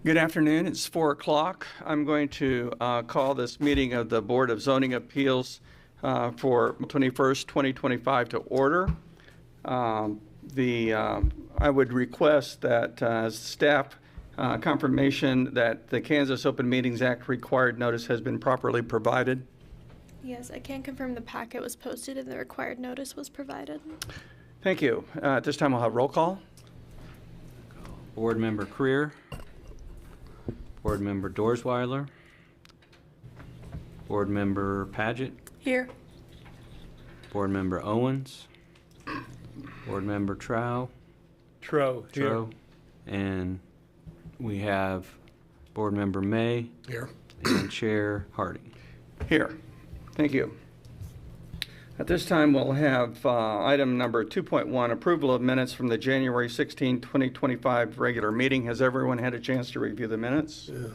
Good afternoon. It's 4 o'clock. I'm going to call this meeting of the Board of Zoning Appeals for 21st, 2025 to order. I would request that staff confirmation that the Kansas Open Meetings Act required notice has been properly provided. Yes, I can confirm the packet was posted and the required notice was provided. Thank you. At this time, we'll have roll call. Board Member Creer. Board Member Dorsweiler. Board Member Paget. Here. Board Member Owens. Board Member Trow. Here. And we have Board Member May. Here. And Chair Harding. Here. Thank you. At this time, we'll have item number 2.1, approval of minutes from the January 16, 2025 regular meeting. Has everyone had a chance to review the minutes? Yeah.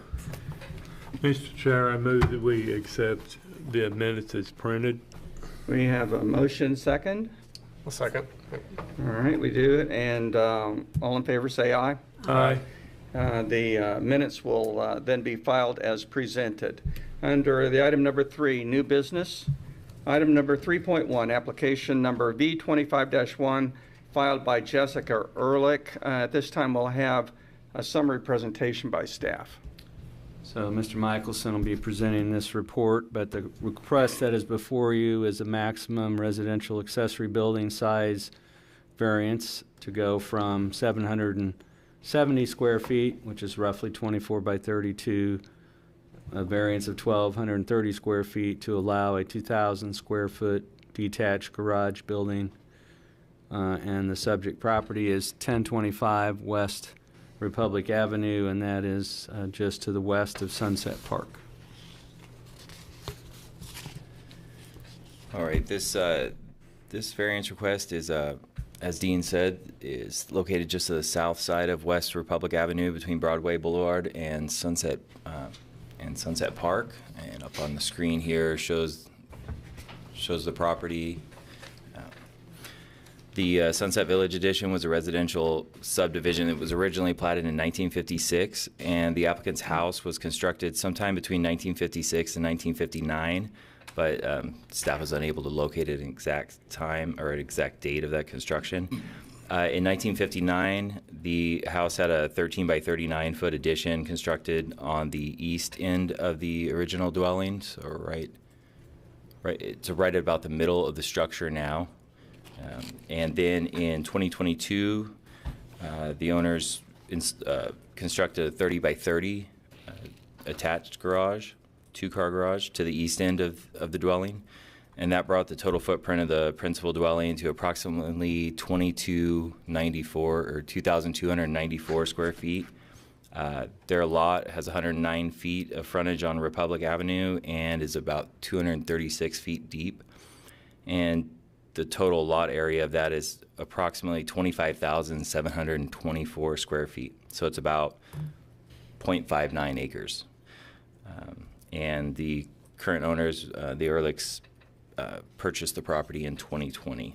Mr. Chair, I move that we accept the minutes as printed. We have a motion second. A second. All right, we do it. And all in favor say aye. Aye. The minutes will then be filed as presented. Under the item number 3, new business. Item number 3.1, application number V25-1, filed by Jessica Ehrlich. At this time, we'll have a summary presentation by staff. So Mr. Michelson will be presenting this report, but the request that is before you is a maximum residential accessory building size variance to go from 770 square feet, which is roughly 24 by 32, a variance of 1,230 square feet to allow a 2,000 square foot detached garage building. And the subject property is 1025 West Republic Avenue, and that is just to the west of Sunset Park. All right, this variance request is, as Dean said, is located just to the south side of West Republic Avenue between Broadway Boulevard and Sunset Park. And up on the screen here shows the property. The Sunset Village Edition was a residential subdivision that was originally platted in 1956, and the applicant's house was constructed sometime between 1956 and 1959, but staff was unable to locate an exact time or an exact date of that construction. In 1959, the house had a 13 by 39 foot addition constructed on the east end of the original dwelling, so it's right about the middle of the structure now. And then in 2022, the owners constructed a 30 by 30 attached garage, 2-car garage, to the east end of the dwelling. And that brought the total footprint of the principal dwelling to approximately 2294 or 2,294 square feet. Their lot has 109 feet of frontage on Republic Avenue and is about 236 feet deep. And the total lot area of that is approximately 25,724 square feet. So it's about 0.59 acres. And the current owners, the Ehrlichs, purchased the property in 2020.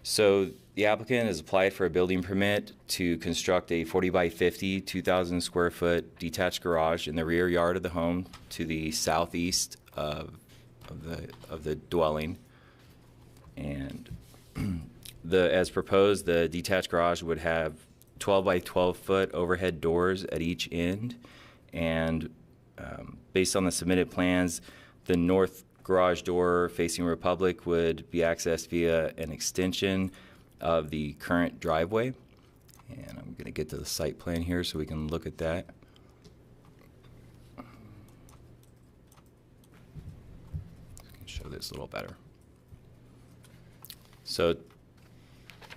So the applicant has applied for a building permit to construct a 40 by 50, 2,000 square foot detached garage in the rear yard of the home to the southeast of the dwelling. And as proposed, the detached garage would have 12 by 12 foot overhead doors at each end. And based on the submitted plans, the north garage door facing Republic would be accessed via an extension of the current driveway. And I'm going to get to the site plan here so we can look at that. I can show this a little better. So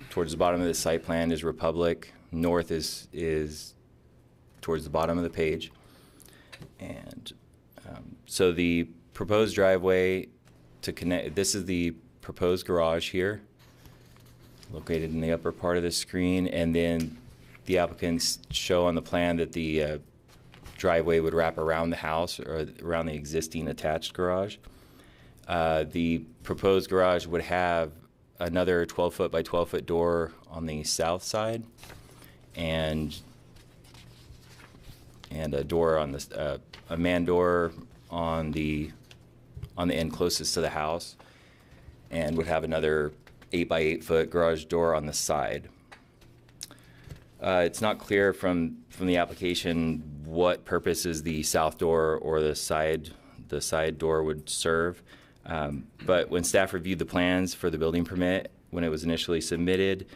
towards the bottom of the site plan is Republic. North is towards the bottom of the page. And so the proposed driveway to connect, this is the proposed garage here, located in the upper part of the screen. And then the applicants show on the plan that the driveway would wrap around the house or around the existing attached garage. The proposed garage would have another 12 foot by 12 foot door on the south side, and and a door on the a man door on the end closest to the house, and would have another 8 by 8 foot garage door on the side. It's not clear from the application what purposes the south door or the side door would serve. But when staff reviewed the plans for the building permit, when it was initially submitted,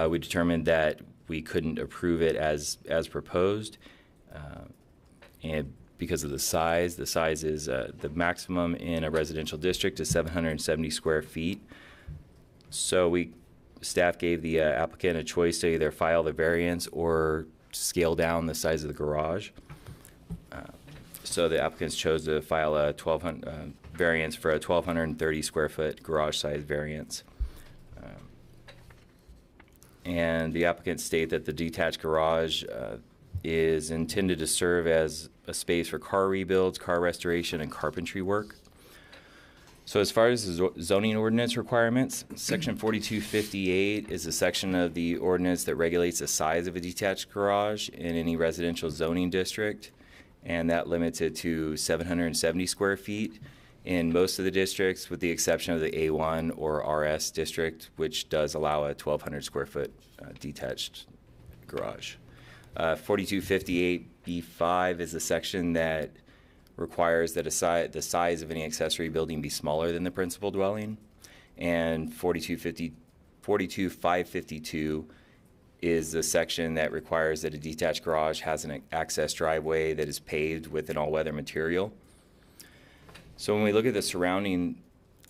we determined that we couldn't approve it as proposed. And because of the size is the maximum in a residential district is 770 square feet. So staff gave the applicant a choice to either file the variance or scale down the size of the garage. So the applicants chose to file a variance for a 1,230 square foot garage size variance. And the applicants state that the detached garage is intended to serve as a space for car rebuilds, car restoration, and carpentry work. So as far as the zoning ordinance requirements, Section 4258 is a section of the ordinance that regulates the size of a detached garage in any residential zoning district, and that limits it to 770 square feet in most of the districts, with the exception of the A1 or RS district, which does allow a 1,200 square foot detached garage. 4258B5 is the section that requires that the size of any accessory building be smaller than the principal dwelling, and 42552 is the section that requires that a detached garage has an access driveway that is paved with an all-weather material. So when we look at the surrounding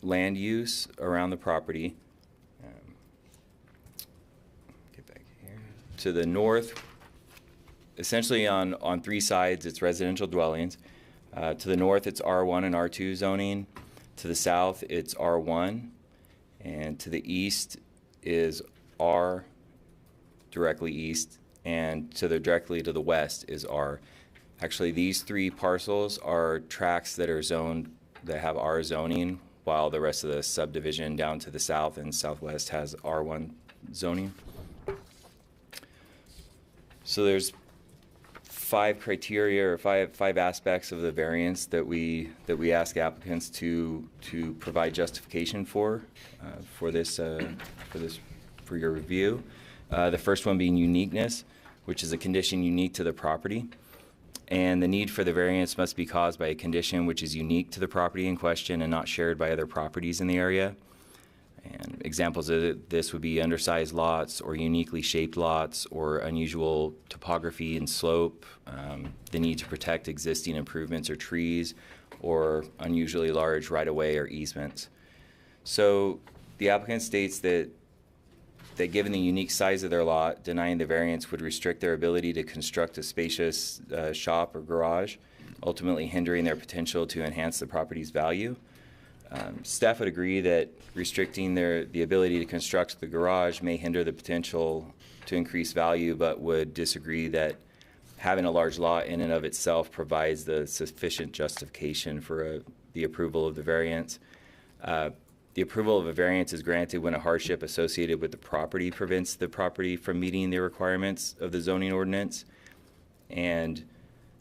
land use around the property, get back here to the north, essentially on three sides it's residential dwellings. To the north, it's R1 and R2 zoning. To the south, it's R1. And to the east is R, directly east. And directly to the west is R. Actually, these three parcels are tracts that are zoned, that have R zoning, while the rest of the subdivision down to the south and southwest has R1 zoning. So there's five criteria or five aspects of the variance that we ask applicants to provide justification for your review. The first one being uniqueness, which is a condition unique to the property, and the need for the variance must be caused by a condition which is unique to the property in question and not shared by other properties in the area. And examples of this would be undersized lots or uniquely shaped lots or unusual topography and slope, the need to protect existing improvements or trees, or unusually large right-of-way or easements. So the applicant states that given the unique size of their lot, denying the variance would restrict their ability to construct a spacious shop or garage, ultimately hindering their potential to enhance the property's value. Staff would agree that restricting the ability to construct the garage may hinder the potential to increase value, but would disagree that having a large lot in and of itself provides the sufficient justification for the approval of the variance. The approval of a variance is granted when a hardship associated with the property prevents the property from meeting the requirements of the zoning ordinance, and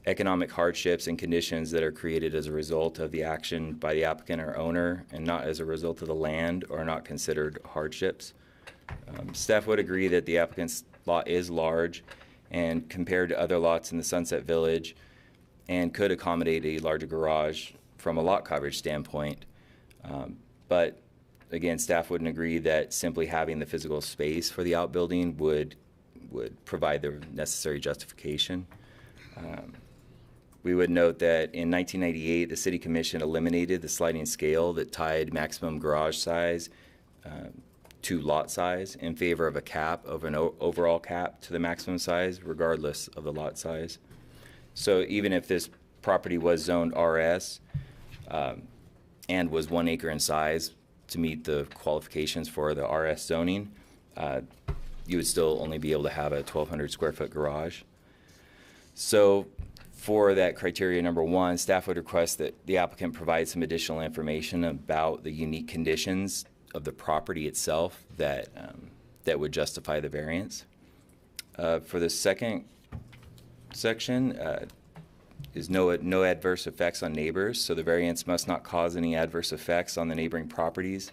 economic hardships and conditions that are created as a result of the action by the applicant or owner and not as a result of the land are not considered hardships. Staff would agree that the applicant's lot is large and compared to other lots in the Sunset Village and could accommodate a larger garage from a lot coverage standpoint. But again, staff wouldn't agree that simply having the physical space for the outbuilding would provide the necessary justification. We would note that in 1998, the City Commission eliminated the sliding scale that tied maximum garage size to lot size in favor of a cap, of an overall cap to the maximum size, regardless of the lot size. So even if this property was zoned RS and was 1 acre in size to meet the qualifications for the RS zoning, you would still only be able to have a 1,200 square foot garage. So for that criteria number one, staff would request that the applicant provide some additional information about the unique conditions of the property itself that would justify the variance. For the second section, is no adverse effects on neighbors, so the variance must not cause any adverse effects on the neighboring properties.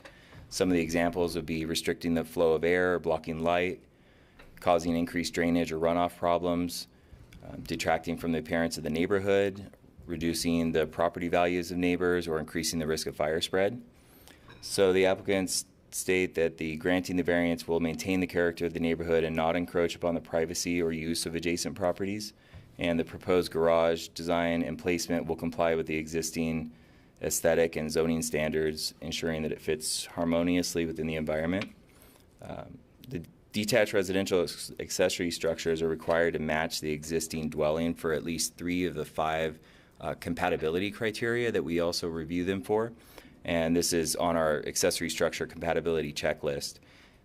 Some of the examples would be restricting the flow of air, or blocking light, causing increased drainage or runoff problems, detracting from the appearance of the neighborhood, reducing the property values of neighbors, or increasing the risk of fire spread. So the applicants state that the granting the variance will maintain the character of the neighborhood and not encroach upon the privacy or use of adjacent properties. And the proposed garage design and placement will comply with the existing aesthetic and zoning standards, ensuring that it fits harmoniously within the environment. The detached residential accessory structures are required to match the existing dwelling for at least 3 of the 5 compatibility criteria that we also review them for. And this is on our accessory structure compatibility checklist.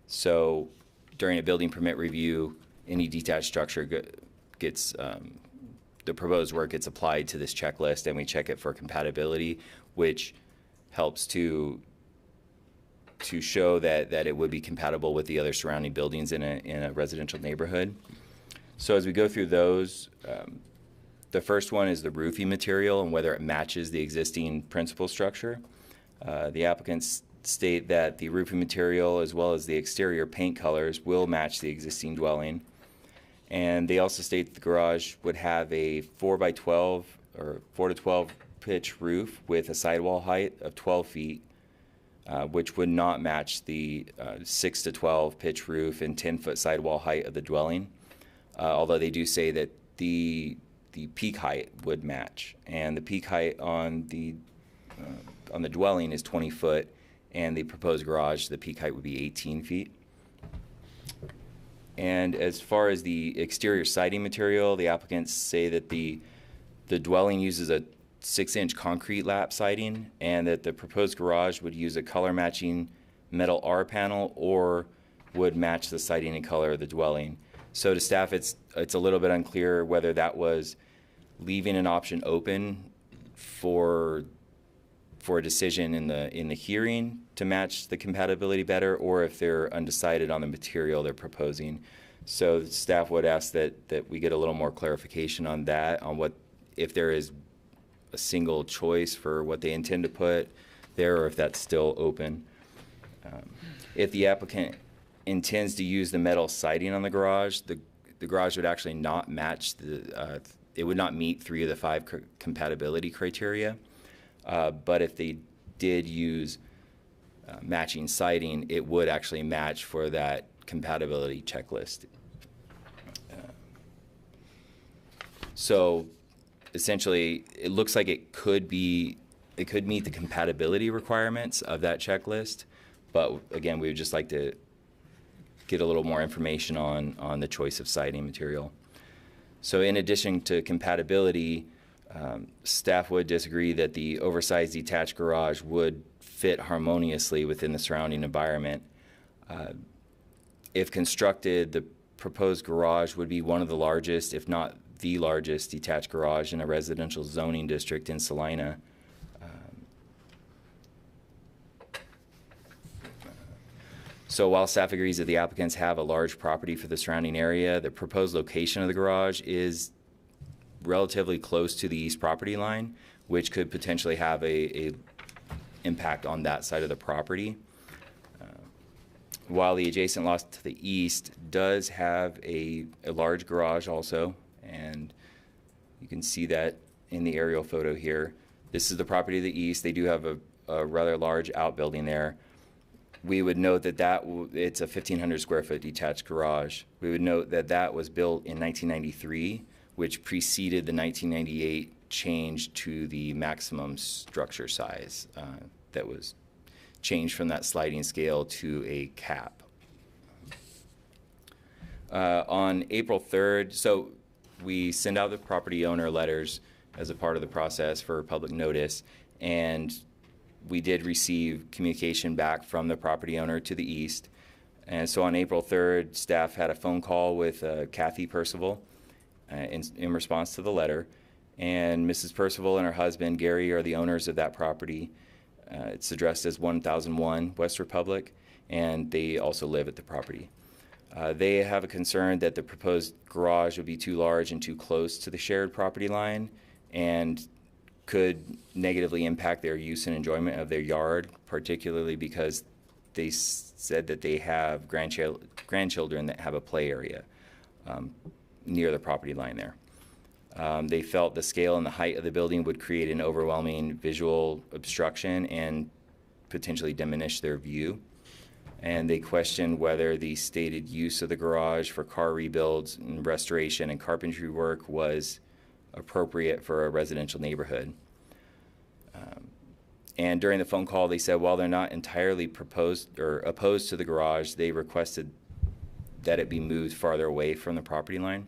So during a building permit review, any detached structure gets, the proposed work gets applied to this checklist, and we check it for compatibility, which helps to show that it would be compatible with the other surrounding buildings in a residential neighborhood. So as we go through those, the first one is the roofing material and whether it matches the existing principal structure. The applicants state that the roofing material as well as the exterior paint colors will match the existing dwelling. And they also state that the garage would have a 4x12 or 4 to 12 pitch roof with a sidewall height of 12 feet, which would not match the 6 to 12 pitch roof and 10-foot sidewall height of the dwelling. Although they do say that the peak height would match, and the peak height on the dwelling is 20 foot, and the proposed garage, the peak height would be 18 feet. And as far as the exterior siding material, the applicants say that the dwelling uses a 6-inch concrete lap siding, and that the proposed garage would use a color matching metal R panel or would match the siding and color of the dwelling. So to staff, it's a little bit unclear whether that was leaving an option open for a decision in the hearing to match the compatibility better, or if they're undecided on the material they're proposing. So staff would ask that we get a little more clarification on that, on what, if there is a single choice for what they intend to put there, or if that's still open. If the applicant intends to use the metal siding on the garage, the garage would actually not match it would not meet 3 of the 5 compatibility criteria. But if they did use matching siding, it would actually match for that compatibility checklist. So essentially, it looks like it could meet the compatibility requirements of that checklist. But again, we would just like to get a little more information on the choice of siding material. So in addition to compatibility, staff would disagree that the oversized detached garage would fit harmoniously within the surrounding environment. If constructed, the proposed garage would be one of the largest, if not the largest, detached garage in a residential zoning district in Salina. So while staff agrees that the applicants have a large property for the surrounding area, the proposed location of the garage is relatively close to the east property line, which could potentially have a impact on that side of the property. While the adjacent lot to the east does have a large garage also, and you can see that in the aerial photo here. This is the property to the east. They do have a rather large outbuilding there. We would note that it's a 1,500 square foot detached garage. We would note that that was built in 1993, which preceded the 1998 change to the maximum structure size that was changed from that sliding scale to a cap. On April 3rd, so we send out the property owner letters as a part of the process for public notice, and we did receive communication back from the property owner to the east. And so on April 3rd, staff had a phone call with Kathy Percival in response to the letter. And Mrs. Percival and her husband, Gary, are the owners of that property. It's addressed as 1001 West Republic, and they also live at the property. They have a concern that the proposed garage would be too large and too close to the shared property line, and could negatively impact their use and enjoyment of their yard, particularly because they said that they have grandchildren that have a play area near the property line there. They felt the scale and the height of the building would create an overwhelming visual obstruction and potentially diminish their view. And they questioned whether the stated use of the garage for car rebuilds and restoration and carpentry work was appropriate for a residential neighborhood. And during the phone call, they said while they're not entirely opposed to the garage, they requested that it be moved farther away from the property line.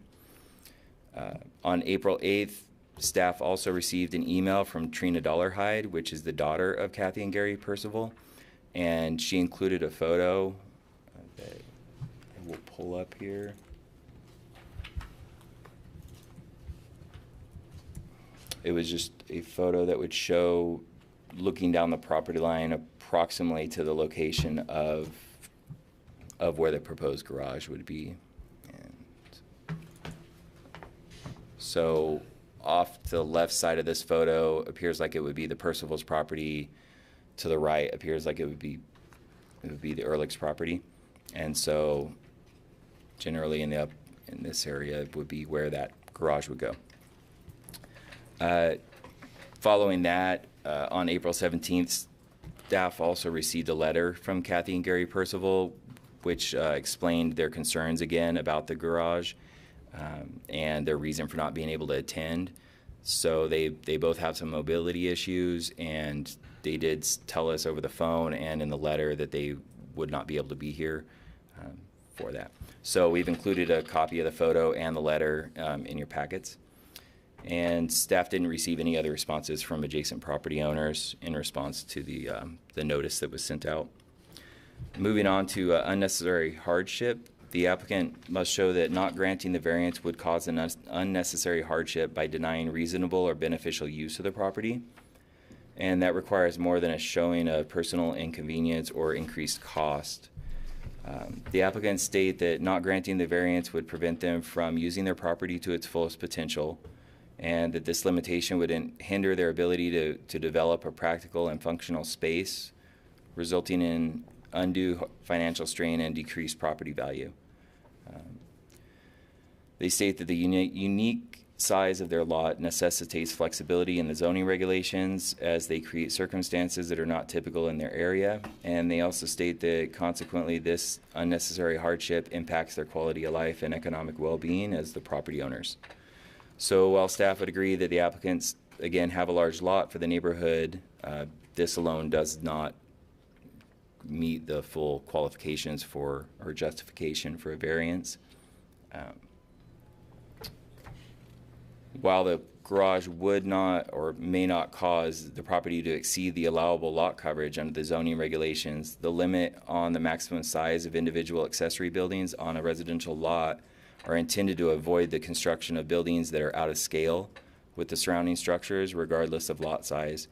On April 8th, staff also received an email from Trina Dollarhide, which is the daughter of Kathy and Gary Percival, and she included a photo that I will pull up here. It was just a photo that would show looking down the property line approximately to the location of where the proposed garage would be. And so off to the left side of this photo appears like it would be the Percival's property. To the right appears like it would be the Ehrlich's property. And so generally in this area would be where that garage would go. Following that, on April 17th, staff also received a letter from Kathy and Gary Percival, which explained their concerns again about the garage and their reason for not being able to attend. So they both have some mobility issues, and they did tell us over the phone and in the letter that they would not be able to be here for that. So we've included a copy of the photo and the letter in your packets. And staff didn't receive any other responses from adjacent property owners in response to the notice that was sent out. Moving on to unnecessary hardship, the applicant must show that not granting the variance would cause an unnecessary hardship by denying reasonable or beneficial use of the property. And that requires more than a showing of personal inconvenience or increased cost. The applicants state that not granting the variance would prevent them from using their property to its fullest potential, and that this limitation would hinder their ability to develop a practical and functional space, resulting in undue financial strain and decreased property value. They state that the unique size of their lot necessitates flexibility in the zoning regulations as they create circumstances that are not typical in their area, and they also state that consequently this unnecessary hardship impacts their quality of life and economic well-being as the property owners. So while staff would agree that the applicants, again, have a large lot for the neighborhood, this alone does not meet the full qualifications for or justification for a variance. While the garage would not or may not cause the property to exceed the allowable lot coverage under the zoning regulations, the limit on the maximum size of individual accessory buildings on a residential lot are intended to avoid the construction of buildings that are out of scale with the surrounding structures, regardless of lot size.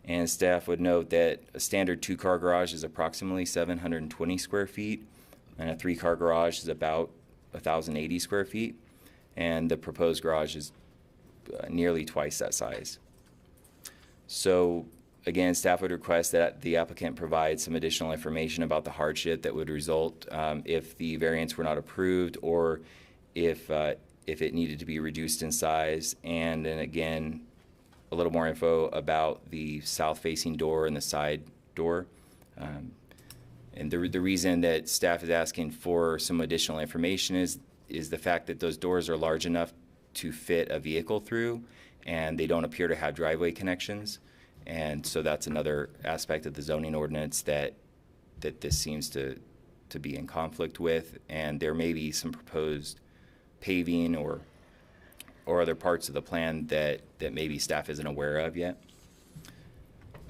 And staff would note that a standard 2-car garage is approximately 720 square feet, and a 3-car garage is about 1,080 square feet, and the proposed garage is nearly twice that size. So again, staff would request that the applicant provide some additional information about the hardship that would result if the variance were not approved, or if it needed to be reduced in size, and then again a little more info about the south-facing door and the side door. And the reason that staff is asking for some additional information is the fact that those doors are large enough to fit a vehicle through, and they don't appear to have driveway connections. And so that's another aspect of the zoning ordinance that this seems to be in conflict with, and there may be some proposed paving or other parts of the plan that maybe staff isn't aware of yet.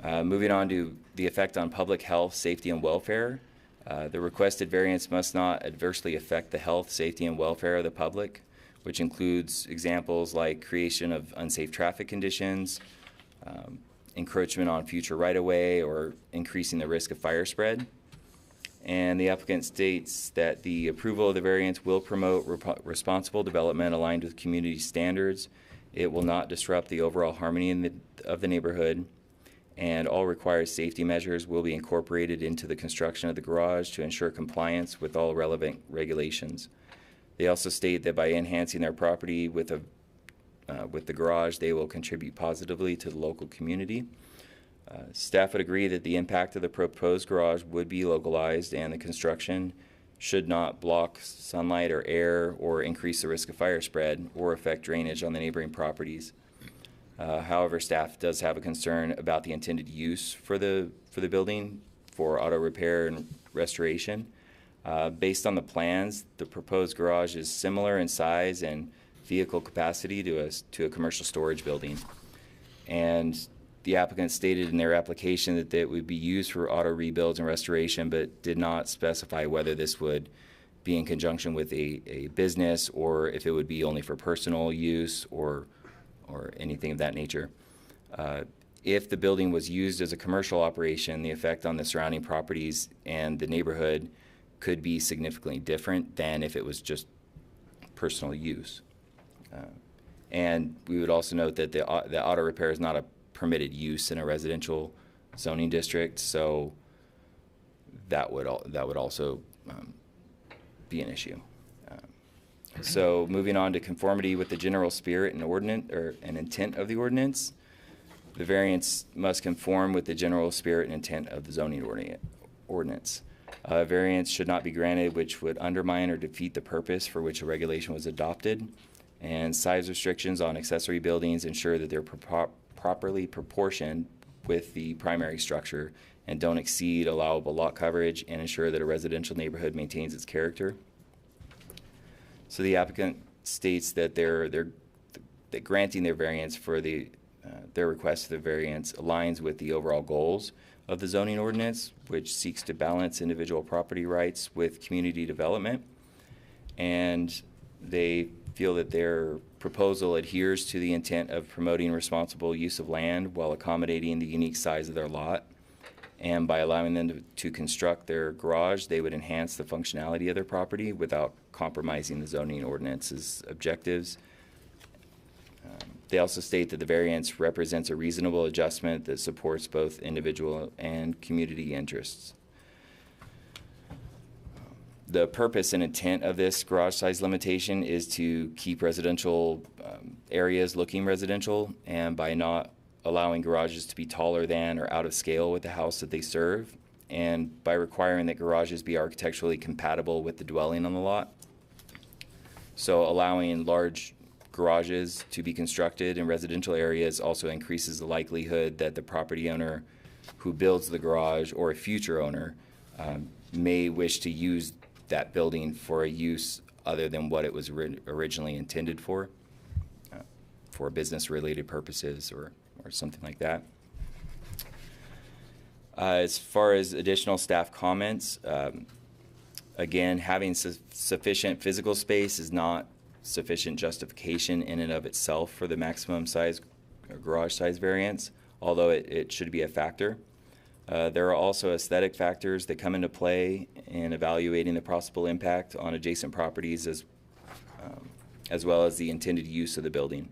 Moving on to the effect on public health, safety, and welfare. The requested variance must not adversely affect the health, safety, and welfare of the public, which includes examples like creation of unsafe traffic conditions, encroachment on future right-of-way, or increasing the risk of fire spread. And the applicant states that the approval of the variance will promote responsible development aligned with community standards It will not disrupt the overall harmony of the neighborhood, and all required safety measures will be incorporated into the construction of the garage to ensure compliance with all relevant regulations. They also state that by enhancing their property with the garage, they will contribute positively to the local community. Staff would agree that the impact of the proposed garage would be localized, and the construction should not block sunlight or air or increase the risk of fire spread or affect drainage on the neighboring properties. However, staff does have a concern about the intended use for the building for auto repair and restoration. Based on the plans, the proposed garage is similar in size and vehicle capacity to a commercial storage building. And the applicant stated in their application that it would be used for auto rebuilds and restoration, but did not specify whether this would be in conjunction with a business or if it would be only for personal use or anything of that nature. If the building was used as a commercial operation, the effect on the surrounding properties and the neighborhood could be significantly different than if it was just personal use. And we would also note that the auto repair is not a permitted use in a residential zoning district, so that would also be an issue. So moving on to conformity with the general spirit and ordinance or an intent of the ordinance, the variance must conform with the general spirit and intent of the zoning ordinance. Variance should not be granted which would undermine or defeat the purpose for which a regulation was adopted, and size restrictions on accessory buildings ensure that they're properly proportioned with the primary structure and don't exceed allowable lot coverage, and ensure that a residential neighborhood maintains its character. So the applicant states that that granting their variance for their request for the variance aligns with the overall goals of the zoning ordinance, which seeks to balance individual property rights with community development. And they feel that their proposal adheres to the intent of promoting responsible use of land while accommodating the unique size of their lot. And by allowing them to construct their garage, they would enhance the functionality of their property without compromising the zoning ordinance's objectives. They also state that the variance represents a reasonable adjustment that supports both individual and community interests. The purpose and intent of this garage size limitation is to keep residential areas looking residential, and by not allowing garages to be taller than or out of scale with the house that they serve, and by requiring that garages be architecturally compatible with the dwelling on the lot. So allowing large garages to be constructed in residential areas also increases the likelihood that the property owner who builds the garage or a future owner may wish to use that building for a use other than what it was originally intended for business-related purposes or something like that. As far as additional staff comments, again, having sufficient physical space is not sufficient justification in and of itself for the maximum size or garage size variance, although it should be a factor. There are also aesthetic factors that come into play in evaluating the possible impact on adjacent properties as well as the intended use of the building.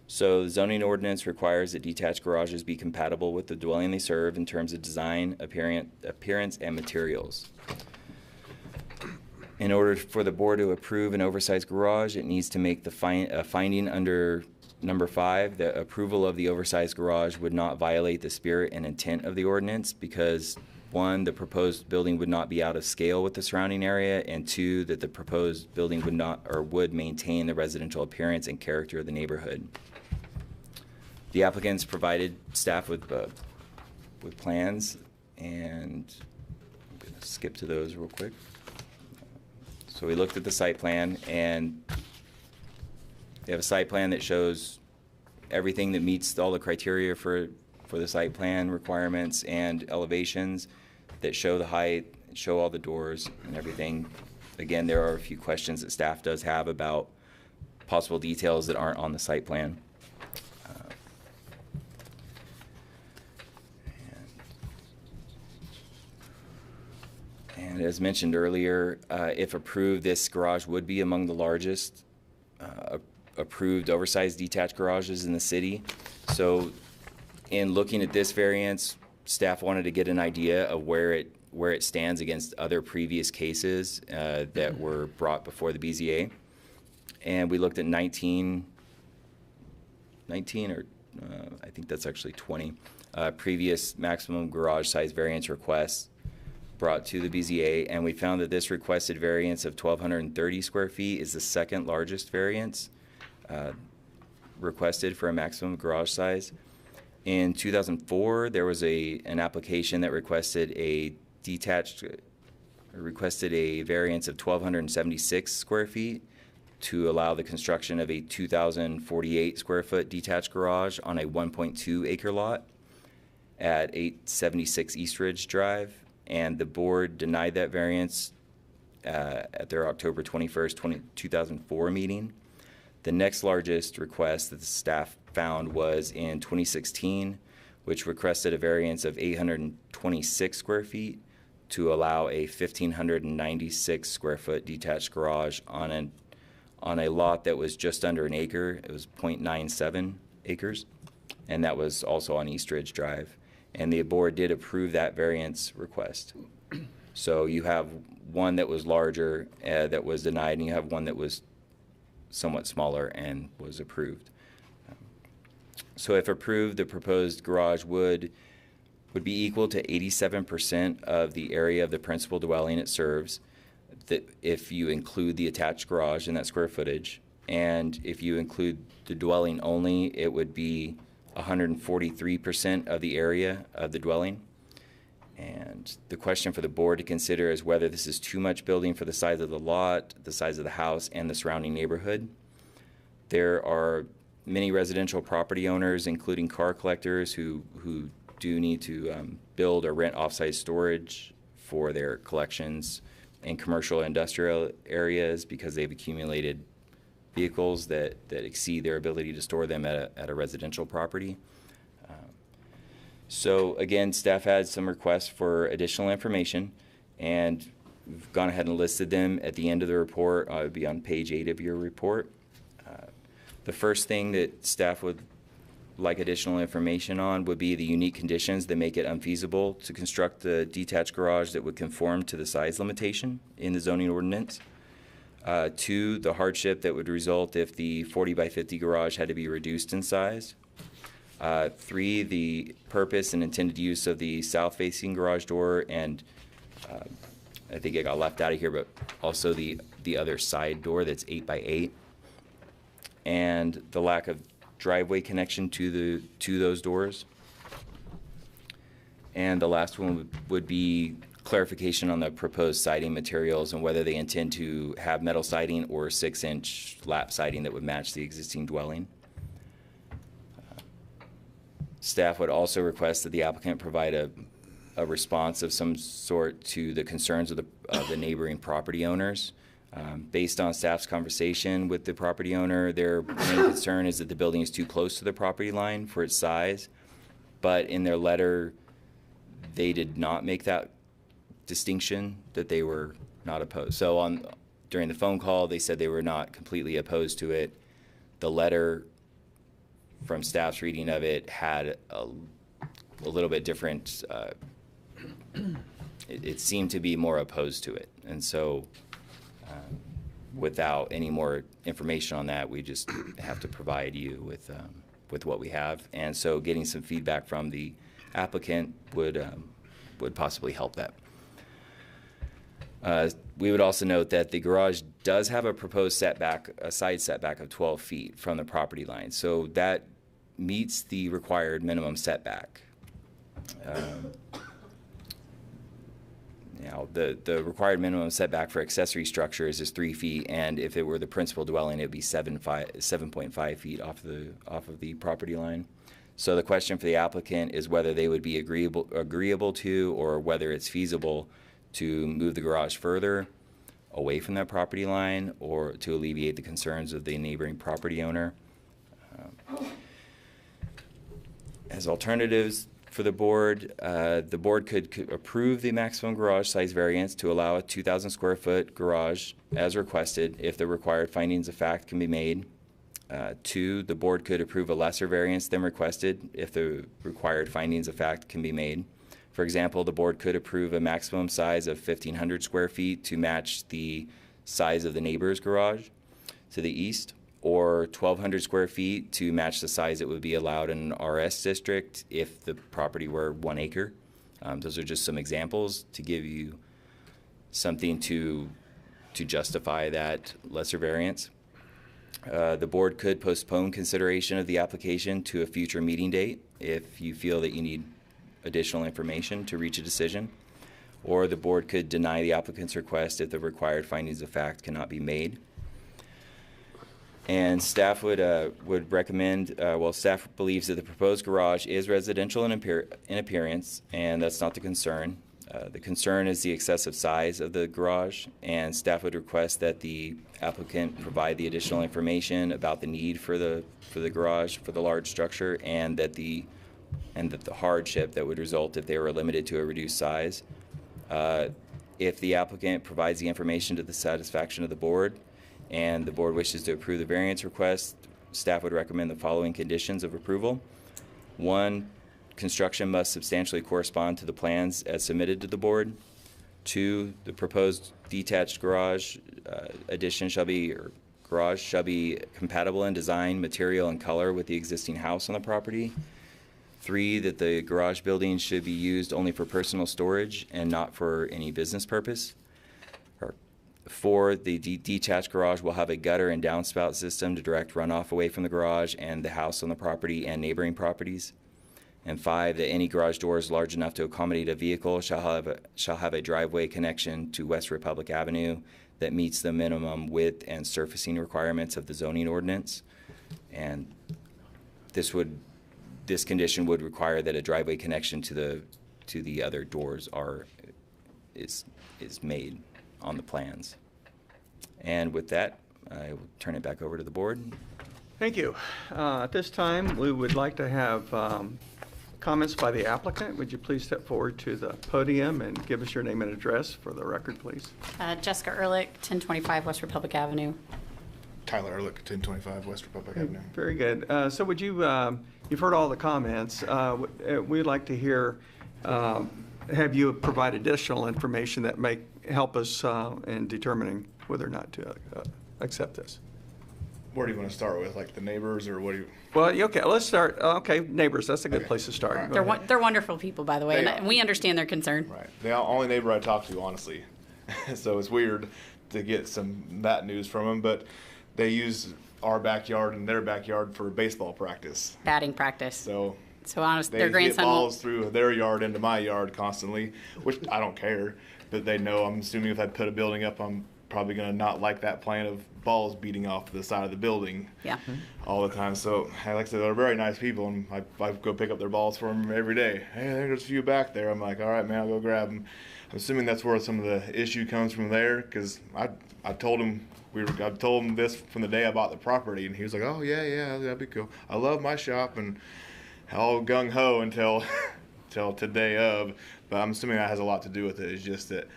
So the zoning ordinance requires that detached garages be compatible with the dwelling they serve in terms of design, appearance, and materials. In order for the board to approve an oversized garage, it needs to make the finding under number 5 that approval of the oversized garage would not violate the spirit and intent of the ordinance because 1, the proposed building would not be out of scale with the surrounding area, and 2, that the proposed building would not or would maintain the residential appearance and character of the neighborhood. The applicants provided staff with plans, and I'm going to skip to those real quick. So we looked at the site plan, and they have a site plan that shows everything that meets all the criteria for the site plan requirements and elevations that show the height, show all the doors and everything. Again, there are a few questions that staff does have about possible details that aren't on the site plan. And as mentioned earlier, if approved, this garage would be among the largest approved oversized detached garages in the city. So in looking at this variance, staff wanted to get an idea of where it stands against other previous cases that were brought before the BZA. And we looked at 19 or I think that's actually 20 previous maximum garage size variance requests brought to the BZA, and we found that this requested variance of 1,230 square feet is the second largest variance requested for a maximum garage size. In 2004, there was an application that requested a variance of 1,276 square feet to allow the construction of a 2,048 square foot detached garage on a 1.2 acre lot at 876 East Ridge Drive, and the board denied that variance at their October 21st, 2004 meeting. The next largest request that the staff found was in 2016, which requested a variance of 826 square feet to allow a 1,596 square foot detached garage on a lot that was just under an acre. It was 0.97 acres, and that was also on East Ridge Drive. And the board did approve that variance request. So you have one that was larger that was denied, and you have one that was somewhat smaller and was approved. So if approved, the proposed garage would be equal to 87% of the area of the principal dwelling it serves, that if you include the attached garage in that square footage. And if you include the dwelling only, it would be 143% of the area of the dwelling. And the question for the board to consider is whether this is too much building for the size of the lot, the size of the house, and the surrounding neighborhood. There are many residential property owners, including car collectors, who do need to build or rent off-site storage for their collections in commercial and industrial areas because they've accumulated vehicles that exceed their ability to store them at a residential property. So again, staff had some requests for additional information, and we've gone ahead and listed them at the end of the report. It would be on page 8 of your report. The first thing that staff would like additional information on would be the unique conditions that make it unfeasible to construct the detached garage that would conform to the size limitation in the zoning ordinance. 2, the hardship that would result if the 40 by 50 garage had to be reduced in size. 3, the purpose and intended use of the south-facing garage door, and I think it got left out of here, but also the other side door that's 8 by 8, and the lack of driveway connection to those doors. And the last one would be clarification on the proposed siding materials and whether they intend to have metal siding or 6-inch lap siding that would match the existing dwelling. Staff would also request that the applicant provide a response of some sort to the concerns of the neighboring property owners. Based on staff's conversation with the property owner, their main concern is that the building is too close to the property line for its size, but in their letter, they did not make that distinction, that they were not opposed. So during the phone call, they said they were not completely opposed to it. The letter from staff's reading of it had a little bit different, it seemed to be more opposed to it. And so without any more information on that, we just have to provide you with what we have. And so getting some feedback from the applicant would possibly help that. We would also note that the garage does have a proposed setback, a side setback of 12 feet from the property line. So that meets the required minimum setback. Now, the required minimum setback for accessory structures is 3 feet, and if it were the principal dwelling, it would be 7.5 feet off of the property line. So the question for the applicant is whether they would be agreeable to, or whether it's feasible to move the garage further away from that property line, or to alleviate the concerns of the neighboring property owner. As alternatives for the board could approve the maximum garage size variance to allow a 2,000 square foot garage as requested if the required findings of fact can be made. 2, the board could approve a lesser variance than requested if the required findings of fact can be made. For example, the board could approve a maximum size of 1,500 square feet to match the size of the neighbor's garage to the east, or 1,200 square feet to match the size that would be allowed in an RS district if the property were 1 acre. Those are just some examples to give you something to justify that lesser variance. The board could postpone consideration of the application to a future meeting date if you feel that you need additional information to reach a decision, or the board could deny the applicant's request if the required findings of fact cannot be made. And staff would recommend, staff believes that the proposed garage is residential in appearance, and that's not the concern. The concern is the excessive size of the garage, and staff would request that the applicant provide the additional information about the need for the garage, for the large structure, and that the hardship that would result if they were limited to a reduced size. If the applicant provides the information to the satisfaction of the board, and the board wishes to approve the variance request, staff would recommend the following conditions of approval. 1, construction must substantially correspond to the plans as submitted to the board. 2, the proposed detached garage addition shall be compatible in design, material, and color with the existing house on the property. 3, that the garage building should be used only for personal storage and not for any business purpose. 4, the detached garage will have a gutter and downspout system to direct runoff away from the garage and the house on the property and neighboring properties. And 5, that any garage doors large enough to accommodate a vehicle shall have a driveway connection to West Republic Avenue that meets the minimum width and surfacing requirements of the zoning ordinance. And this condition would require that a driveway connection to the other doors is made on the plans. And with that, I will turn it back over to the board. Thank you. At this time, we would like to have comments by the applicant. Would you please step forward to the podium and give us your name and address for the record, please? Jessica Ehrlich, 1025 West Republic Avenue. Tyler Ehrlich, 1025 West Republic Avenue. Very good. So would you, you've heard all the comments. We'd like to hear, have you provide additional information that may help us in determining whether or not to accept this? Where do you want to start with, like the neighbors, or what do you? Well, okay, let's start. Okay, neighbors, that's a good place to start. Right. Go ahead. They're wonderful people, by the way, They and are. we understand their concern. Right. The only neighbor I talk to, honestly. So it's weird to get that news from them, but they use our backyard and their backyard for baseball practice. Batting practice. So honestly, they their hit grandson balls through their yard into my yard constantly, which I don't care. But they know, I'm assuming if I put a building up, I'm probably going to not like that plan of balls beating off the side of the building Yeah. all the time. So, like I said, they're very nice people, and I go pick up their balls for them every day. Hey, there's a few back there. I'm like, all right, man, I'll go grab them. I'm assuming that's where some of the issue comes from there, because I told him I told him this from the day I bought the property, and he was like, oh yeah, that'd be cool. I love my shop, and all gung ho until today of. But I'm assuming that has a lot to do with it. It's just that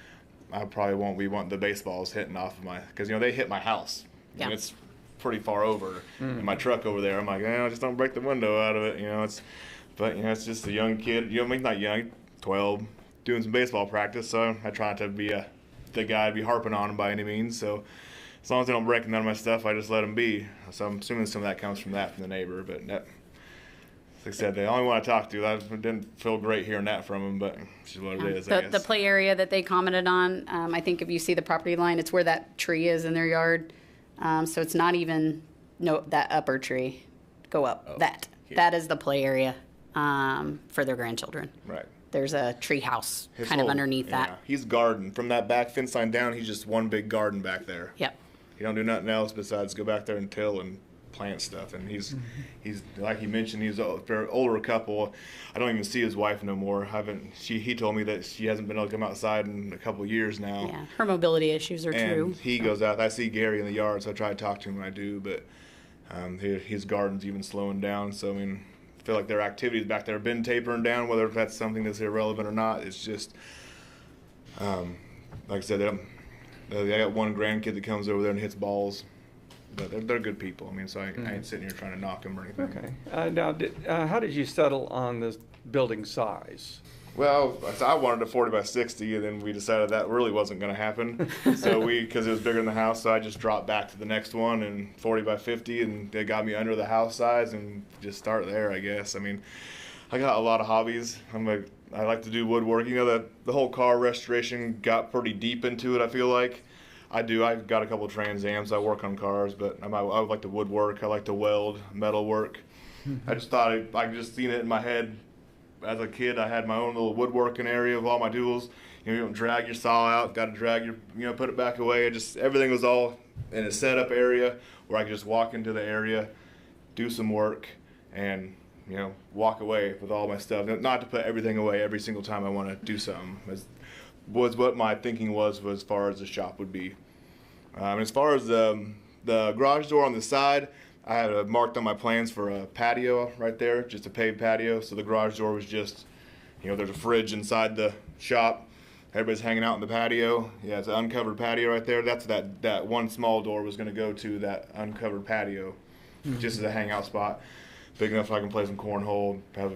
I probably won't be wanting the baseballs hitting off of because they hit my house. Yeah. And it's pretty far over. And my truck over there, I'm like, just don't break the window out of it. But it's just a young kid. He's not young, 12, doing some baseball practice. So I try not to be the guy to be harping on him by any means. So as long as they don't break none of my stuff, I just let them be. So I'm assuming some of that comes from the neighbor. But like I said, the only one I talked to, I didn't feel great hearing that from him, but it's just what it is, I guess. The play area that they commented on, I think if you see the property line, it's where that tree is in their yard. So it's not even that upper tree. Go up. Oh, That is the play area for their grandchildren. Right. There's a tree house His kind of whole- underneath yeah. that. He's garden. From that back fence line down, he's just one big garden back there. Yep. He don't do nothing else besides go back there and till and plant stuff. And he's like you mentioned, he's a very older couple. I don't even see his wife no more. He told me that she hasn't been able to come outside in a couple of years now. Yeah. Her mobility issues are And true. he goes out. I see Gary in the yard, so I try to talk to him when I do. But his garden's even slowing down. So I feel like their activities back there have been tapering down. Whether that's something that's irrelevant or not, it's just like I said. I got one grandkid that comes over there and hits balls but they're good people. I mean, so I ain't sitting here trying to knock them or anything. Okay. Now, how did you settle on this building size? Well, I wanted a 40 by 60, and then we decided that really wasn't going to happen. So because it was bigger than the house, so I just dropped back to the next one and 40 by 50, and they got me under the house size, and just start there, I guess. I mean, I got a lot of hobbies. I like to do woodwork. You know, the whole car restoration got pretty deep into it, I feel like. I do. I've got a couple of Trans Ams. I work on cars, but I like to woodwork. I like to weld, metal work. I just thought I just seen it in my head. As a kid, I had my own little woodworking area of all my tools. You don't drag your saw out, got to drag your, put it back away. Everything was all in a setup area where I could just walk into the area, do some work, and, walk away with all my stuff. Not to put everything away every single time I want to do something. Was what my thinking was as far as the shop would be. As far as the garage door on the side, I had marked on my plans for a patio right there, just a paved patio. So the garage door was just, there's a fridge inside the shop. Everybody's hanging out in the patio. Yeah, it's an uncovered patio right there. That's that one small door was going to go to that uncovered patio, just as a hangout spot. Big enough so I can play some cornhole, have,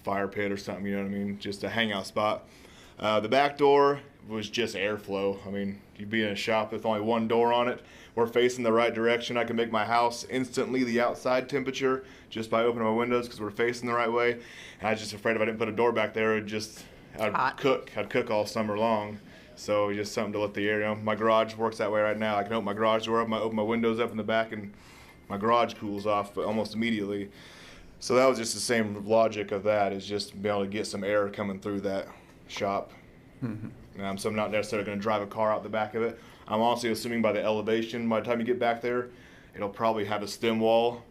fire pit or something, just a hangout spot. The back door was just airflow. I mean, you'd be in a shop with only one door on it. We're facing the right direction. I can make my house instantly the outside temperature just by opening my windows because we're facing the right way. And I was just afraid if I didn't put a door back there, I'd cook all summer long. So just something to let the air, my garage works that way right now. I can open my garage door up, open my windows up in the back, and my garage cools off almost immediately. So that was just the same logic of that, is just being able to get some air coming through that shop. So I'm not necessarily going to drive a car out the back of it. I'm also assuming by the elevation, by the time you get back there, it'll probably have a stem wall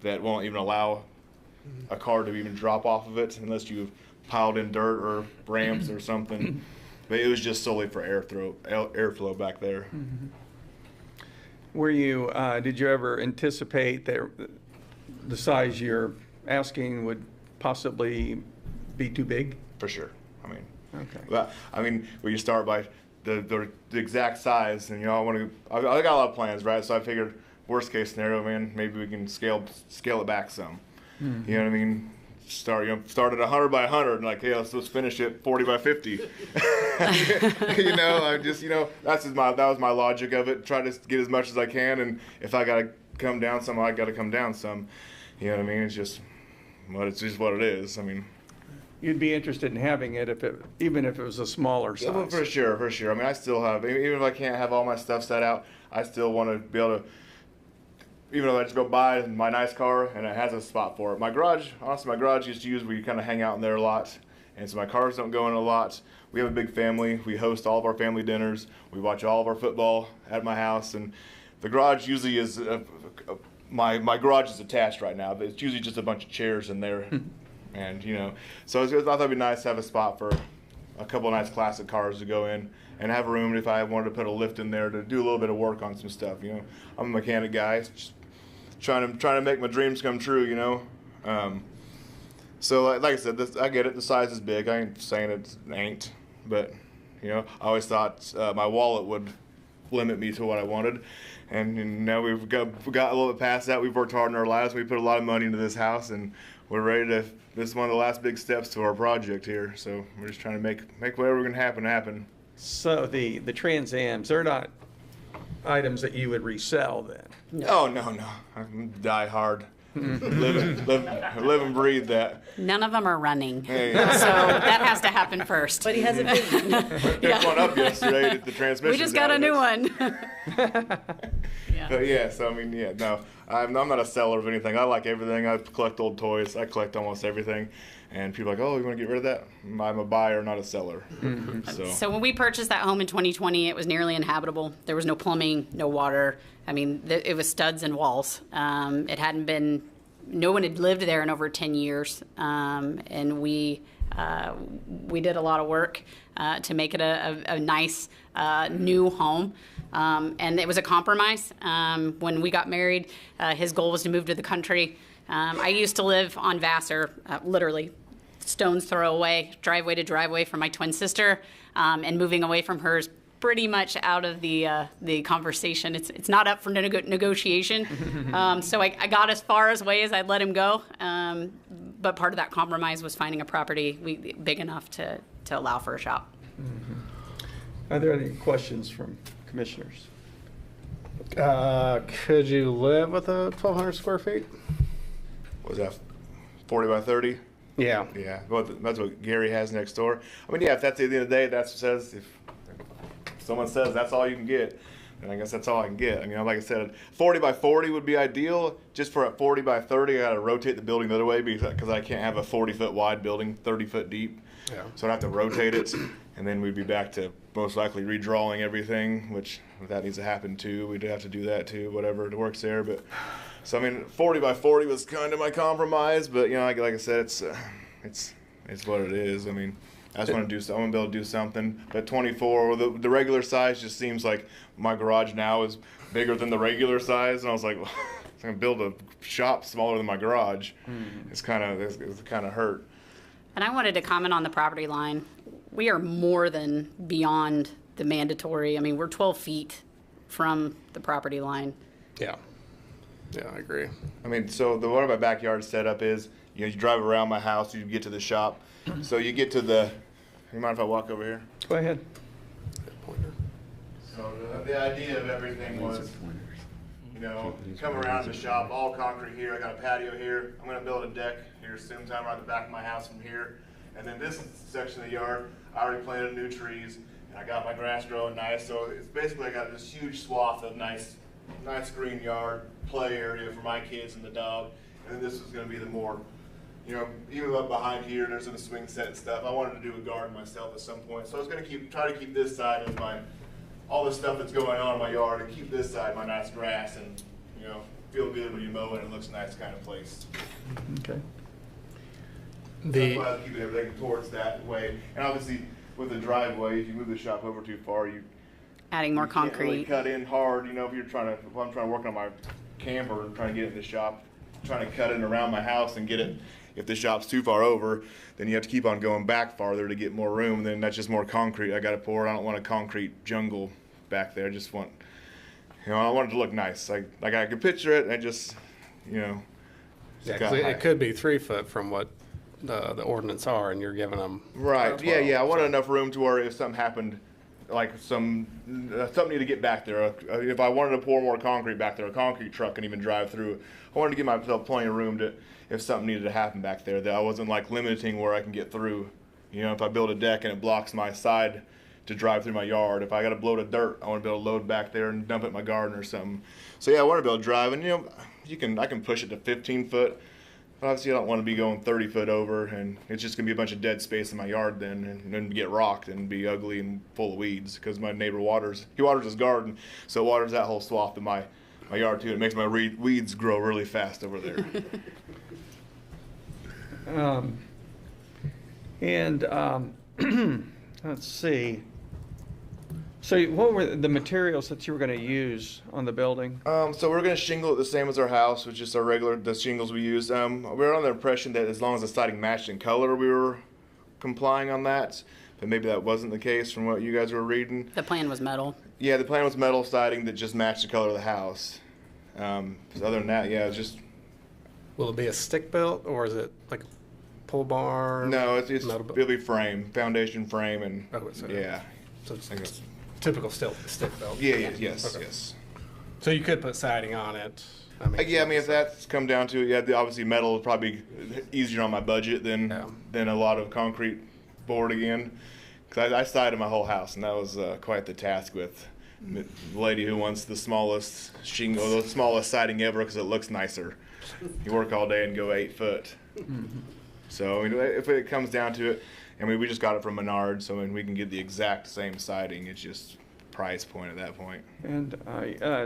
that won't even allow a car to even drop off of it unless you've piled in dirt or ramps or something. But it was just solely for airflow back there. Did you ever anticipate that the size you're asking would possibly be too big? For sure. Okay. But when you start by the exact size, and I got a lot of plans, right? So I figured worst case scenario, maybe we can scale it back some. You know what I mean? Start at 100 by 100, and hey, let's finish it 40 by 50. That was my logic of it. Try to get as much as I can, and if I gotta come down some, I gotta come down some. You know what I mean? It's just what it is. You'd be interested in having it even if it was a smaller size. Yeah, for sure. I still have, even if I can't have all my stuff set out, I still want to be able to, even though I just go buy my nice car and it has a spot for it. My garage is used where you kind of hang out in there a lot, and so my cars don't go in a lot. We have a big family. We host all of our family dinners. We watch all of our football at my house, and the garage usually is, my garage is attached right now, but it's usually just a bunch of chairs in there. And, so I thought it'd be nice to have a spot for a couple of nice classic cars to go in and have room if I wanted to put a lift in there to do a little bit of work on some stuff. I'm a mechanic guy, just trying to make my dreams come true, So like I said, I get it. The size is big. I ain't saying it ain't, but, I always thought my wallet would limit me to what I wanted. And now we've got a little bit past that. We've worked hard in our lives. We put a lot of money into this house, and we're ready to. This is one of the last big steps to our project here. So we're just trying to make whatever can happen. So the Trans Ams, they're not items that you would resell then? No. Oh no! I die hard. live and breathe that. None of them are running. Hey. So that has to happen first. But he has a vision. I picked one up yesterday. The transmission. We just got a new one. But no, I'm not a seller of anything. I like everything. I collect old toys. I collect almost everything. And people are like, oh, you want to get rid of that? I'm a buyer, not a seller. So when we purchased that home in 2020, it was nearly uninhabitable. There was no plumbing, no water. It was studs and walls. It hadn't been, no one had lived there in over 10 years. And we did a lot of work to make it a nice new home. And it was a compromise. When we got married, his goal was to move to the country. I used to live on Vassar, literally stone's throw away, driveway to driveway from my twin sister, and moving away from her is pretty much out of the conversation. It's not up for negotiation. So I got as far away as I'd let him go. But part of that compromise was finding a property big enough to allow for a shop. Are there any questions from commissioners? Could you live with a 1,200 square feet? Was that 40 by 30? Yeah. Yeah, well, that's what Gary has next door. I mean, yeah, if that's at the end of the day, that's what says, if someone says that's all you can get, then I guess that's all I can get. I mean, like I said, 40 by 40 would be ideal. Just for a 40 by 30, I gotta rotate the building the other way because I can't have a 40-foot wide building, 30 foot deep. Yeah. So I'd have to rotate it, and then we'd be back to most likely redrawing everything, which if that needs to happen too. We'd have to do that too, whatever it works there. But so I mean, 40 by 40 was kind of my compromise, but you know, like I said, it's what it is. I mean, I just want to do something. I want to be able to do something. But 24, the regular size just seems like my garage now is bigger than the regular size, and I was like, well, I'm gonna build a shop smaller than my garage. It's kind of hurt. And I wanted to comment on the property line. We are more than beyond the mandatory. I mean, we're 12 feet from the property line. Yeah. Yeah, I agree. I mean, so the way my backyard setup is, you know, you drive around my house, you get to the shop. So you get to the, you mind if I walk over here? Go ahead. So the idea of everything was, you know, come around the shop, all concrete here. I got a patio here. I'm going to build a deck here soon, time right at the back of my house from here. And then this section of the yard, I already planted new trees, and I got my grass growing nice. So it's basically I got this huge swath of nice green yard, play area for my kids and the dog. And then this is going to be the more, you know, even up behind here, there's a swing set and stuff. I wanted to do a garden myself at some point. So I was going to try to keep this side as all the stuff that's going on in my yard, and keep this side my nice grass, and you know, feel good when you mow it. It looks nice kind of place. Okay. That's why I was keeping everything towards that way. And obviously, with the driveway, if you move the shop over too far, Adding more can't really concrete. cut in hard. You know, if I'm trying to work on my camper and trying to get it in the shop, trying to cut it around my house and get it. If the shop's too far over, then you have to keep on going back farther to get more room. Then that's just more concrete I got to pour. I don't want a concrete jungle back there. I just want, you know, I want it to look nice. Like I can picture it, and just, you know. Yeah, 'cause it could be 3 foot from what the ordinance are, and you're giving them. Right. Yeah. I wanted enough room to where if something happened, like something need to get back there. If I wanted to pour more concrete back there, a concrete truck can even drive through. I wanted to give myself plenty of room to, if something needed to happen back there, that I wasn't like limiting where I can get through. You know, if I build a deck and it blocks my side to drive through my yard, if I got a load of dirt, I want to be able to load back there and dump it in my garden or something. So yeah, I want to be able to drive, and you know, I can push it to 15 foot. But obviously, I don't want to be going 30 foot over, and it's just gonna be a bunch of dead space in my yard then, and then get rocked and be ugly and full of weeds because my neighbor waters his garden, so it waters that whole swath of my yard too. It makes my weeds grow really fast over there. Let's see. So what were the materials that you were going to use on the building? So we're going to shingle it the same as our house, which is the shingles we use. We were on the impression that as long as the siding matched in color, we were complying on that. But maybe that wasn't the case from what you guys were reading. The plan was metal. Yeah, the plan was metal siding that just matched the color of the house. Other than that, yeah, it's just... Will it be a stick built, or is it like a pole barn? No, it's metal it'll be foundation frame, and yeah. So it's typical stick built. Yes. So you could put siding on it. Yeah, I mean, if that's come down to it, yeah, obviously metal is probably easier on my budget than a lot of concrete board again. Because I sided my whole house, and that was quite the task with the lady who wants the smallest shingle, the smallest siding ever because it looks nicer. You work all day and go 8 foot. So I mean, if it comes down to it, I mean, we just got it from Menards, so I mean, we can get the exact same siding. It's just price point at that point. And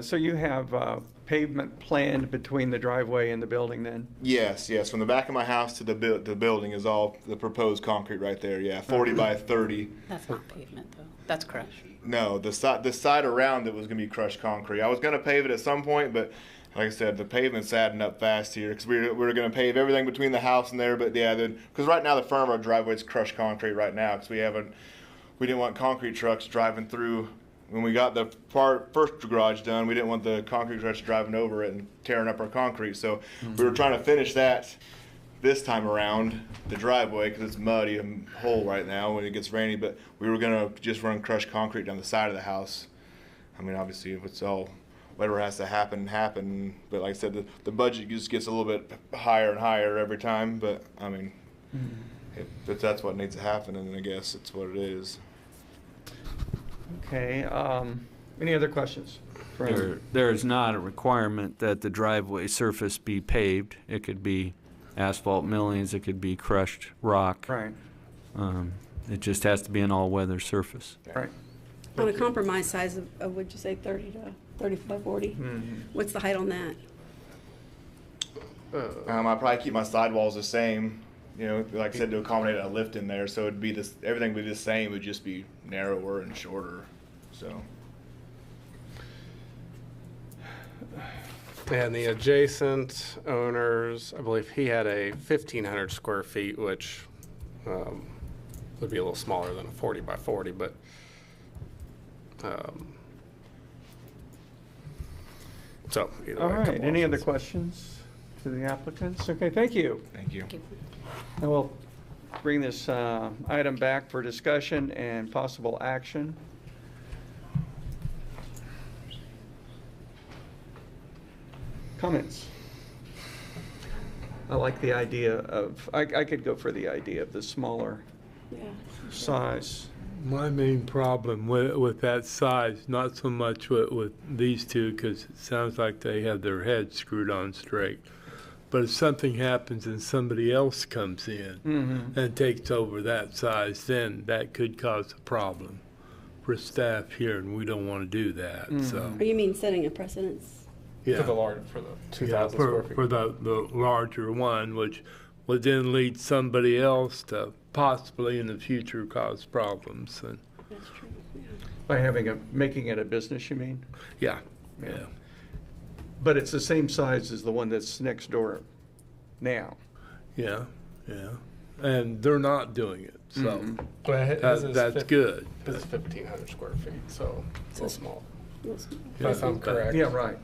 so you have pavement planned between the driveway and the building then? Yes. From the back of my house to the building is all the proposed concrete right there. Yeah, 40 by 30. That's not pavement though. That's crushed. No, the side around it was going to be crushed concrete. I was going to pave it at some point, but like I said, the pavement's adding up fast here because we were going to pave everything between the house and there. But yeah, because right now the front of our driveway is crushed concrete right now because we didn't want concrete trucks driving through when we got the first garage done, we didn't want the concrete trucks driving over it and tearing up our concrete. So we were trying to finish that this time around, the driveway, because it's muddy and hole right now when it gets rainy. But we were gonna just run crushed concrete down the side of the house. I mean, obviously, if it's all whatever has to happen. But like I said, the budget just gets a little bit higher and higher every time. But I mean, if that's what needs to happen, then I guess it's what it is. Okay, any other questions? There is not a requirement that the driveway surface be paved. It could be asphalt millings, it could be crushed rock. Right. It just has to be an all-weather surface. Right. On a compromise size of would you say 30 to 35, 40? What's the height on that? I'd probably keep my sidewalls the same, you know, like I said, to accommodate a lift in there. So it'd be this, everything would be the same, it would just be narrower and shorter. So. And the adjacent owners, I believe he had a 1,500 square feet, which would be a little smaller than a 40 by 40, but so either All way, a right, couple any other options. questions to the applicants? Okay, thank you. Thank you. And we'll bring this item back for discussion and possible action. Comments? I like the idea of, I could go for the idea of the smaller Yeah. size. My main problem with that size, not so much with these two, because it sounds like they have their heads screwed on straight. But if something happens and somebody else comes in and takes over that size, then that could cause a problem for staff here, and we don't want to do that. So, Or you mean setting a precedence? yeah. For the 2,000 for, square feet. for the larger one, which would then lead somebody else to possibly in the future cause problems. And That's true. Yeah. By making it a business, you mean? yeah. But it's the same size as the one that's next door now. Yeah. And they're not doing it, so Well, his is that's good. This is 1,500 square feet, so it's a little small. Yeah. If I'm correct. Yeah, right.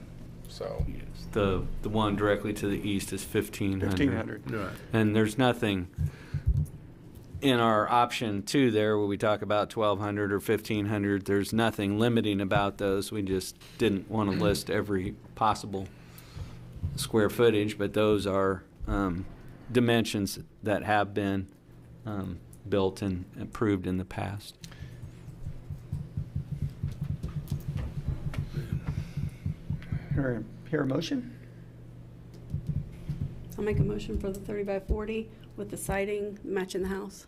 So, The one directly to the east is 1,500. 1,500. Right. And there's nothing in our option 2 there where we talk about 1,200 or 1,500. There's nothing limiting about those. We just didn't want to list every possible square footage, but those are dimensions that have been built and approved in the past. Hear a motion? I'll make a motion for the 30 by 40 with the siding matching the house.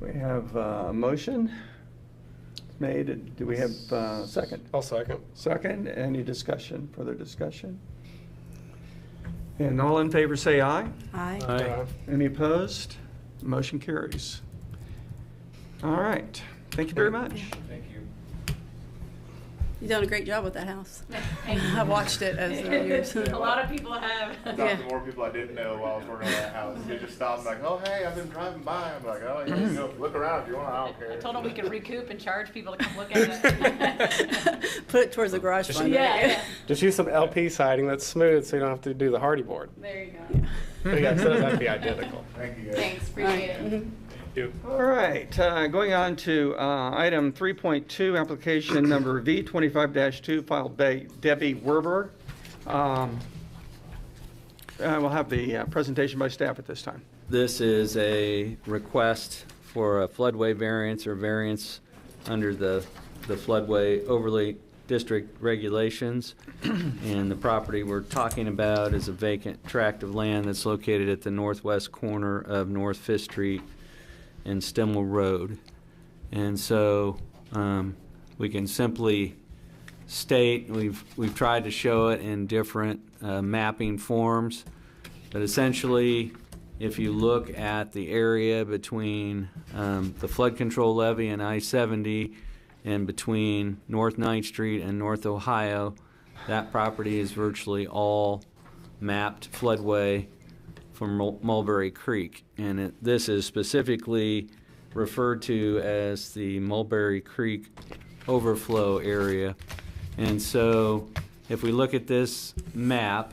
We have a motion made. Do we have a second? I'll second. Second, any discussion, further discussion? And all in favor say aye. Aye. Any opposed? Motion carries. All right, thank you very much. Thank you. You've done a great job with that house. I watched it as the years. A lot of people have. I talked to more people I didn't know while I was working on that house. They just stopped like, oh, hey, I've been driving by. I'm like, oh, you can go look around if you want. I don't care. I told them we could recoup and charge people to come look at it. Put it towards the garage fund. Yeah. Just use some LP siding that's smooth so you don't have to do the hardy board. There you go. But yeah, so that'd be identical. Thank you guys. Thanks, appreciate it. All right, going on to item 3.2, application number V25-2, filed by Debbie Werber. We'll have the presentation by staff at this time. This is a request for a floodway variance or variance under the floodway overlay district regulations. And the property we're talking about is a vacant tract of land that's located at the northwest corner of North 5th Street and Stemwell Road. And so we can simply state, we've tried to show it in different mapping forms, but essentially if you look at the area between the flood control levee and I-70 and between North 9th Street and North Ohio, that property is virtually all mapped floodway from Mulberry Creek. And this is specifically referred to as the Mulberry Creek overflow area. And so if we look at this map,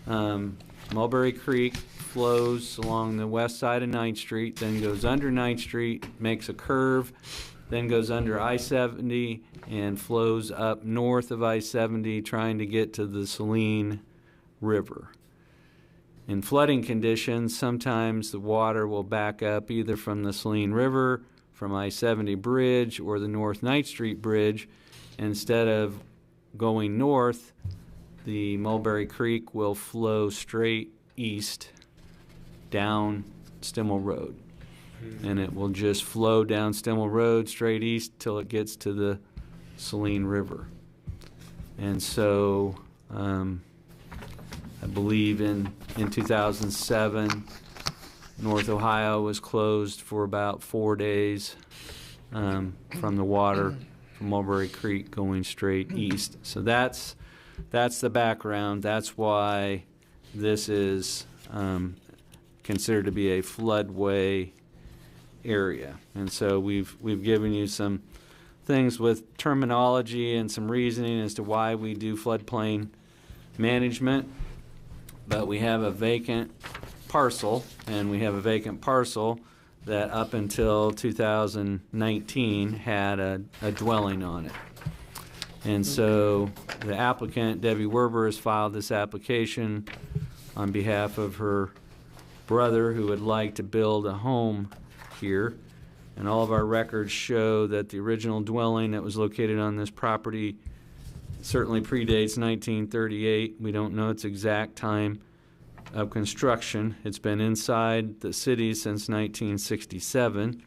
Mulberry Creek flows along the west side of 9th Street, then goes under 9th Street, makes a curve, then goes under I-70 and flows up north of I-70 trying to get to the Saline River. In flooding conditions, sometimes the water will back up either from the Saline River, from I-70 Bridge, or the North 9th Street Bridge. Instead of going north, the Mulberry Creek will flow straight east down Stimmel Road. And it will just flow down Stimmel Road straight east till it gets to the Saline River. And so I believe in 2007, North Ohio was closed for about 4 days from the water from Mulberry Creek going straight east. So that's the background. That's why this is considered to be a floodway area. And so we've given you some things with terminology and some reasoning as to why we do floodplain management. But we have a vacant parcel, and we have a vacant parcel that up until 2019 had a dwelling on it. And so the applicant, Debbie Werber, has filed this application on behalf of her brother who would like to build a home here. And all of our records show that the original dwelling that was located on this property certainly predates 1938. We don't know its exact time of construction. It's been inside the city since 1967.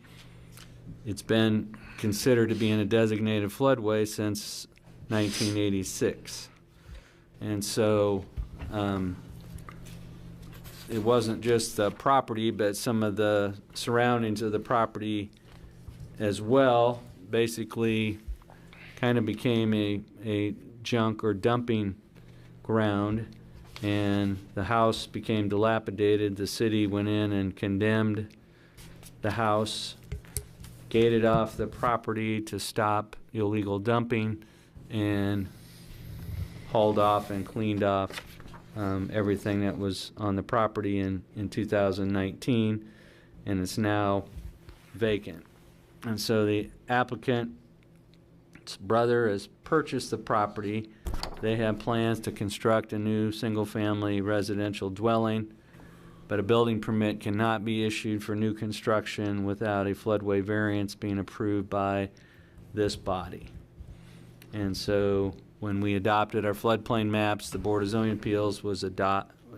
It's been considered to be in a designated floodway since 1986. And so it wasn't just the property, but some of the surroundings of the property as well basically kind of became a junk or dumping ground, and the house became dilapidated. The city went in and condemned the house, gated off the property to stop illegal dumping, and hauled off and cleaned off everything that was on the property in 2019, and it's now vacant. And so the applicant's brother has purchased the property. They have plans to construct a new single-family residential dwelling, but a building permit cannot be issued for new construction without a floodway variance being approved by this body. And so when we adopted our floodplain maps, the Board of Zoning Appeals was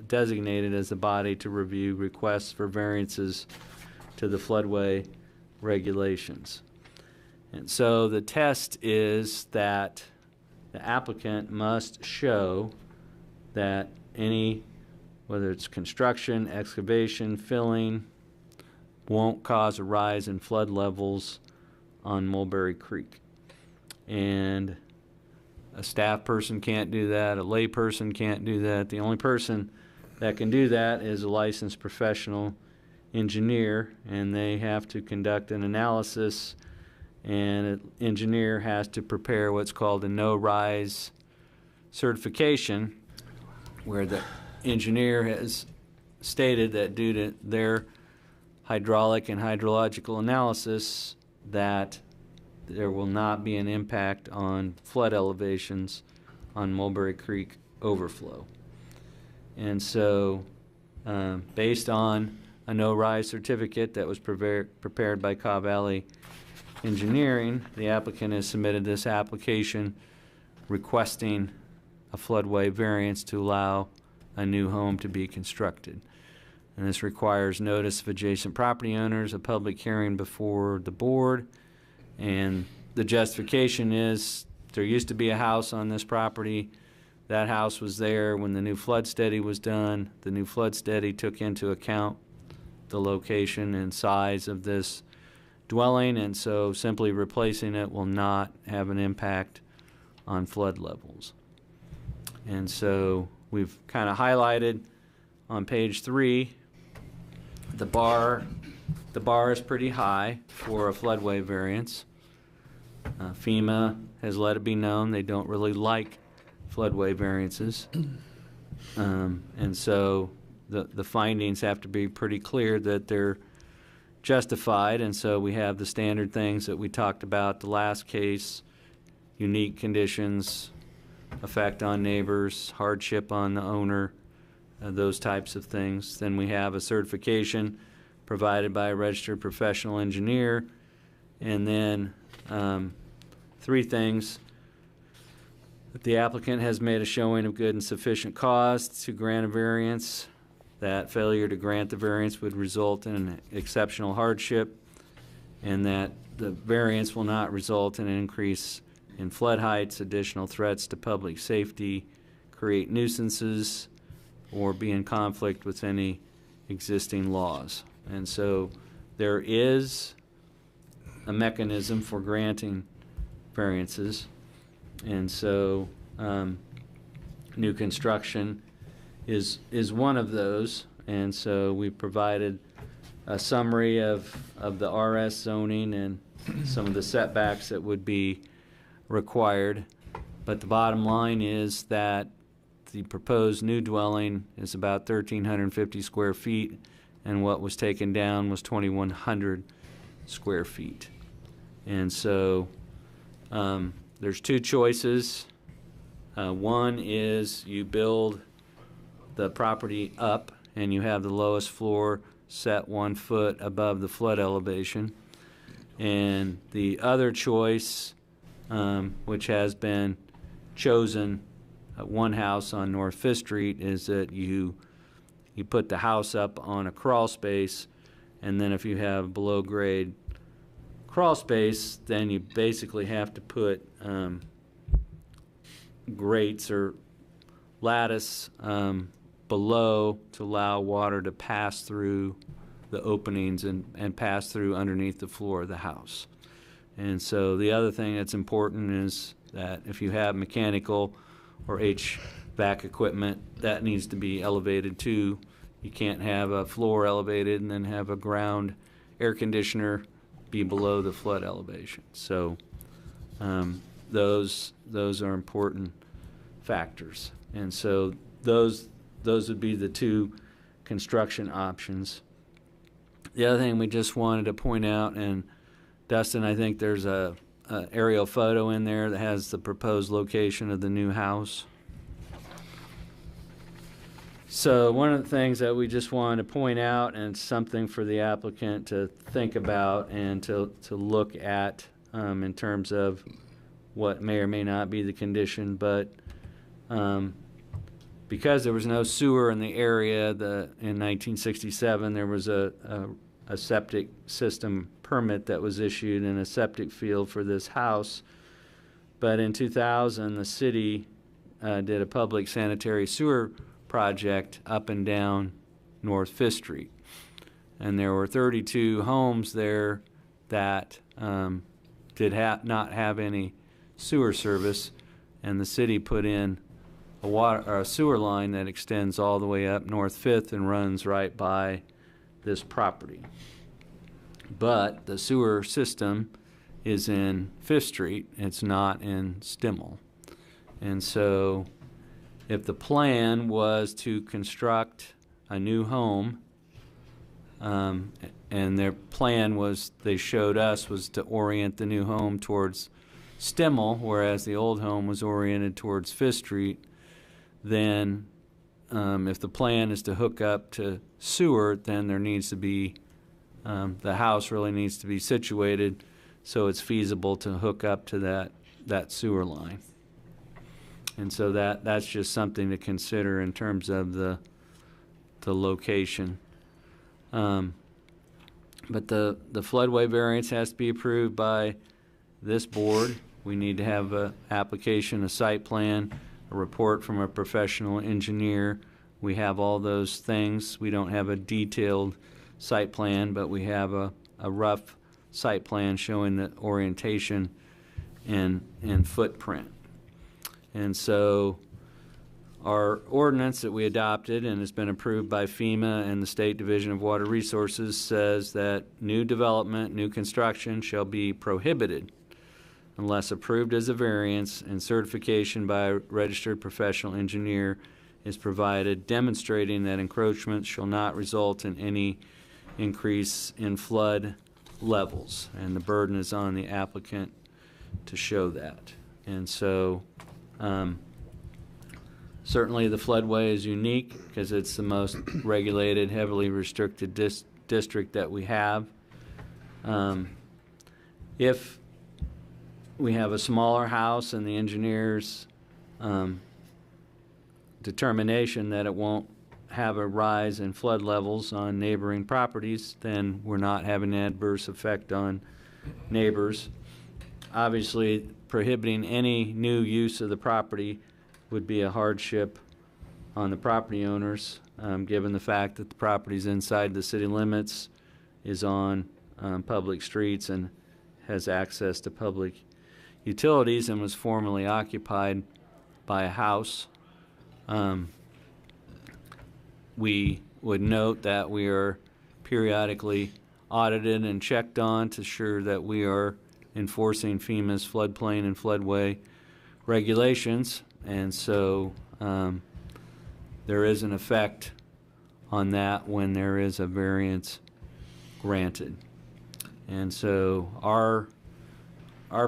designated as the body to review requests for variances to the floodway regulations. And so the test is that the applicant must show that any, whether it's construction, excavation, filling, won't cause a rise in flood levels on Mulberry Creek. And a staff person can't do that, a lay person can't do that. The only person that can do that is a licensed professional engineer, and they have to conduct an analysis, and an engineer has to prepare what's called a no-rise certification, where the engineer has stated that due to their hydraulic and hydrological analysis that there will not be an impact on flood elevations on Mulberry Creek overflow. And so based on a no-rise certificate that was prepared by Cobb Valley Engineering, the applicant has submitted this application requesting a floodway variance to allow a new home to be constructed. And this requires notice of adjacent property owners, a public hearing before the board, and the justification is there used to be a house on this property. That house was there when the new flood study was done. The new flood study took into account the location and size of this dwelling, and so simply replacing it will not have an impact on flood levels. And so we've kind of highlighted on page 3 the bar is pretty high for a floodway variance. FEMA has let it be known they don't really like floodway variances. And so the findings have to be pretty clear that they're justified, and so we have the standard things that we talked about the last case: unique conditions, effect on neighbors, hardship on the owner, those types of things. Then we have a certification provided by a registered professional engineer, and then 3 things: that the applicant has made a showing of good and sufficient cause to grant a variance, that failure to grant the variance would result in an exceptional hardship, and that the variance will not result in an increase in flood heights, additional threats to public safety, create nuisances, or be in conflict with any existing laws. And so there is a mechanism for granting variances, and so new construction is one of those. And so we provided a summary of the RS zoning and some of the setbacks that would be required. But the bottom line is that the proposed new dwelling is about 1,350 square feet, and what was taken down was 2,100 square feet. And so there's 2 choices. One is you build the property up and you have the lowest floor set 1 foot above the flood elevation. And the other choice, which has been chosen at one house on North 5th Street, is that you put the house up on a crawl space, and then if you have below grade crawl space, then you basically have to put grates or lattice below to allow water to pass through the openings and pass through underneath the floor of the house. And so the other thing that's important is that if you have mechanical or HVAC equipment, that needs to be elevated too. You can't have a floor elevated and then have a ground air conditioner be below the flood elevation. So those are important factors. And so those would be the 2 construction options. The other thing we just wanted to point out, and Dustin, I think there's a aerial photo in there that has the proposed location of the new house. So one of the things that we just wanted to point out, and something for the applicant to think about and to look at in terms of what may or may not be the condition, but because there was no sewer in the area, in 1967 there was a septic system permit that was issued in a septic field for this house. But in 2000, the city did a public sanitary sewer project up and down North 5th Street. And there were 32 homes there that did not have any sewer service, and the city put in a sewer line that extends all the way up North 5th and runs right by this property. But the sewer system is in 5th Street, it's not in Stimmel. And so if the plan was to construct a new home, and their plan was, they showed us, was to orient the new home towards Stimmel, whereas the old home was oriented towards 5th Street, then if the plan is to hook up to sewer, then there needs to be, the house really needs to be situated so it's feasible to hook up to that sewer line. And so that's just something to consider in terms of the location. But the floodway variance has to be approved by this board. We need to have an application, a site plan, a report from a professional engineer. We have all those things. We don't have a detailed site plan, but we have a rough site plan showing the orientation and footprint. And so our ordinance that we adopted and has been approved by FEMA and the State Division of Water Resources says that new development, new construction shall be prohibited unless approved as a variance and certification by a registered professional engineer is provided demonstrating that encroachment shall not result in any increase in flood levels. And the burden is on the applicant to show that. And so certainly the floodway is unique because it's the most regulated, heavily restricted district that we have. If we have a smaller house and the engineer's determination that it won't have a rise in flood levels on neighboring properties, then we're not having an adverse effect on neighbors. Obviously, prohibiting any new use of the property would be a hardship on the property owners, given the fact that the property is inside the city limits, is on public streets, and has access to public utilities, and was formerly occupied by a house. We would note that we are periodically audited and checked on to ensure that we are enforcing FEMA's floodplain and floodway regulations, and so there is an effect on that when there is a variance granted. And so our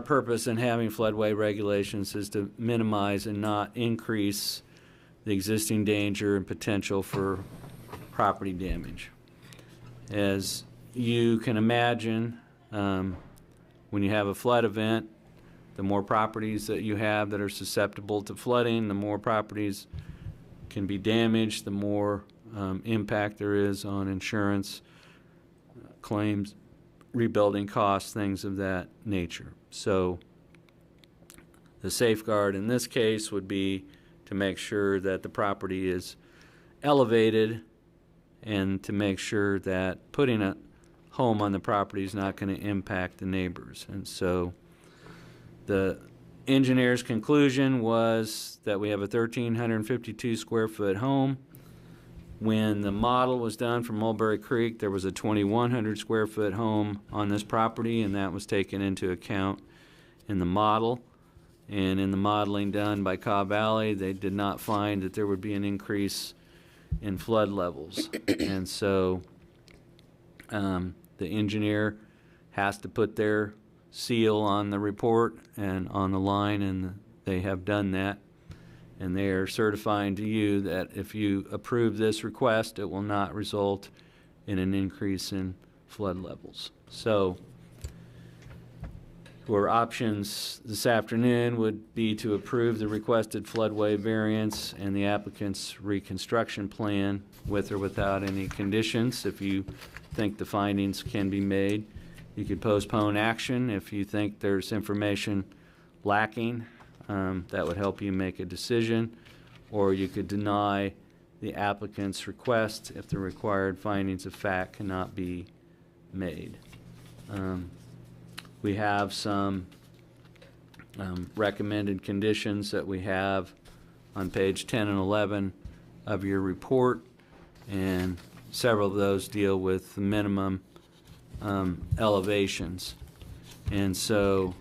purpose in having floodway regulations is to minimize and not increase the existing danger and potential for property damage. As you can imagine, when you have a flood event, the more properties that you have that are susceptible to flooding, the more properties can be damaged, the more impact there is on insurance claims, rebuilding costs, things of that nature. So the safeguard in this case would be to make sure that the property is elevated and to make sure that putting a home on the property is not going to impact the neighbors. And so the engineer's conclusion was that we have a 1,352 square foot home. When the model was done for Mulberry Creek, there was a 2,100 square foot home on this property, and that was taken into account in the model. And in the modeling done by Cobb Valley, they did not find that there would be an increase in flood levels. And so the engineer has to put their seal on the report and on the line, and they have done that. And they are certifying to you that if you approve this request, it will not result in an increase in flood levels. So your options this afternoon would be to approve the requested floodway variance and the applicant's reconstruction plan with or without any conditions. If you think the findings can be made, you could postpone action if you think there's information lacking that would help you make a decision, or you could deny the applicant's request if the required findings of fact cannot be made. We have some recommended conditions that we have on page 10 and 11 of your report, and several of those deal with the minimum elevations. And so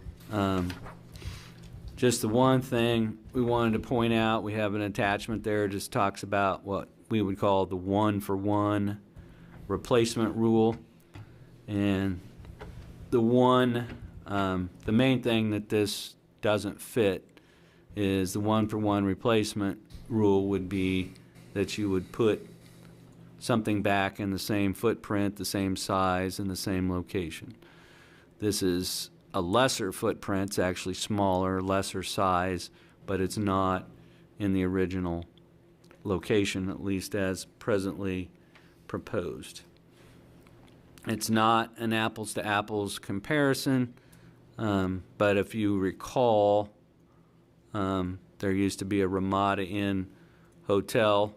just the one thing we wanted to point out, we have an attachment there, just talks about what we would call the 1-for-1 replacement rule. And the main thing that this doesn't fit is the 1-for-1 replacement rule would be that you would put something back in the same footprint, the same size, and the same location. This is a lesser footprint, it's actually smaller, lesser size, but it's not in the original location, at least as presently proposed. It's not an apples to apples comparison, but if you recall, there used to be a Ramada Inn hotel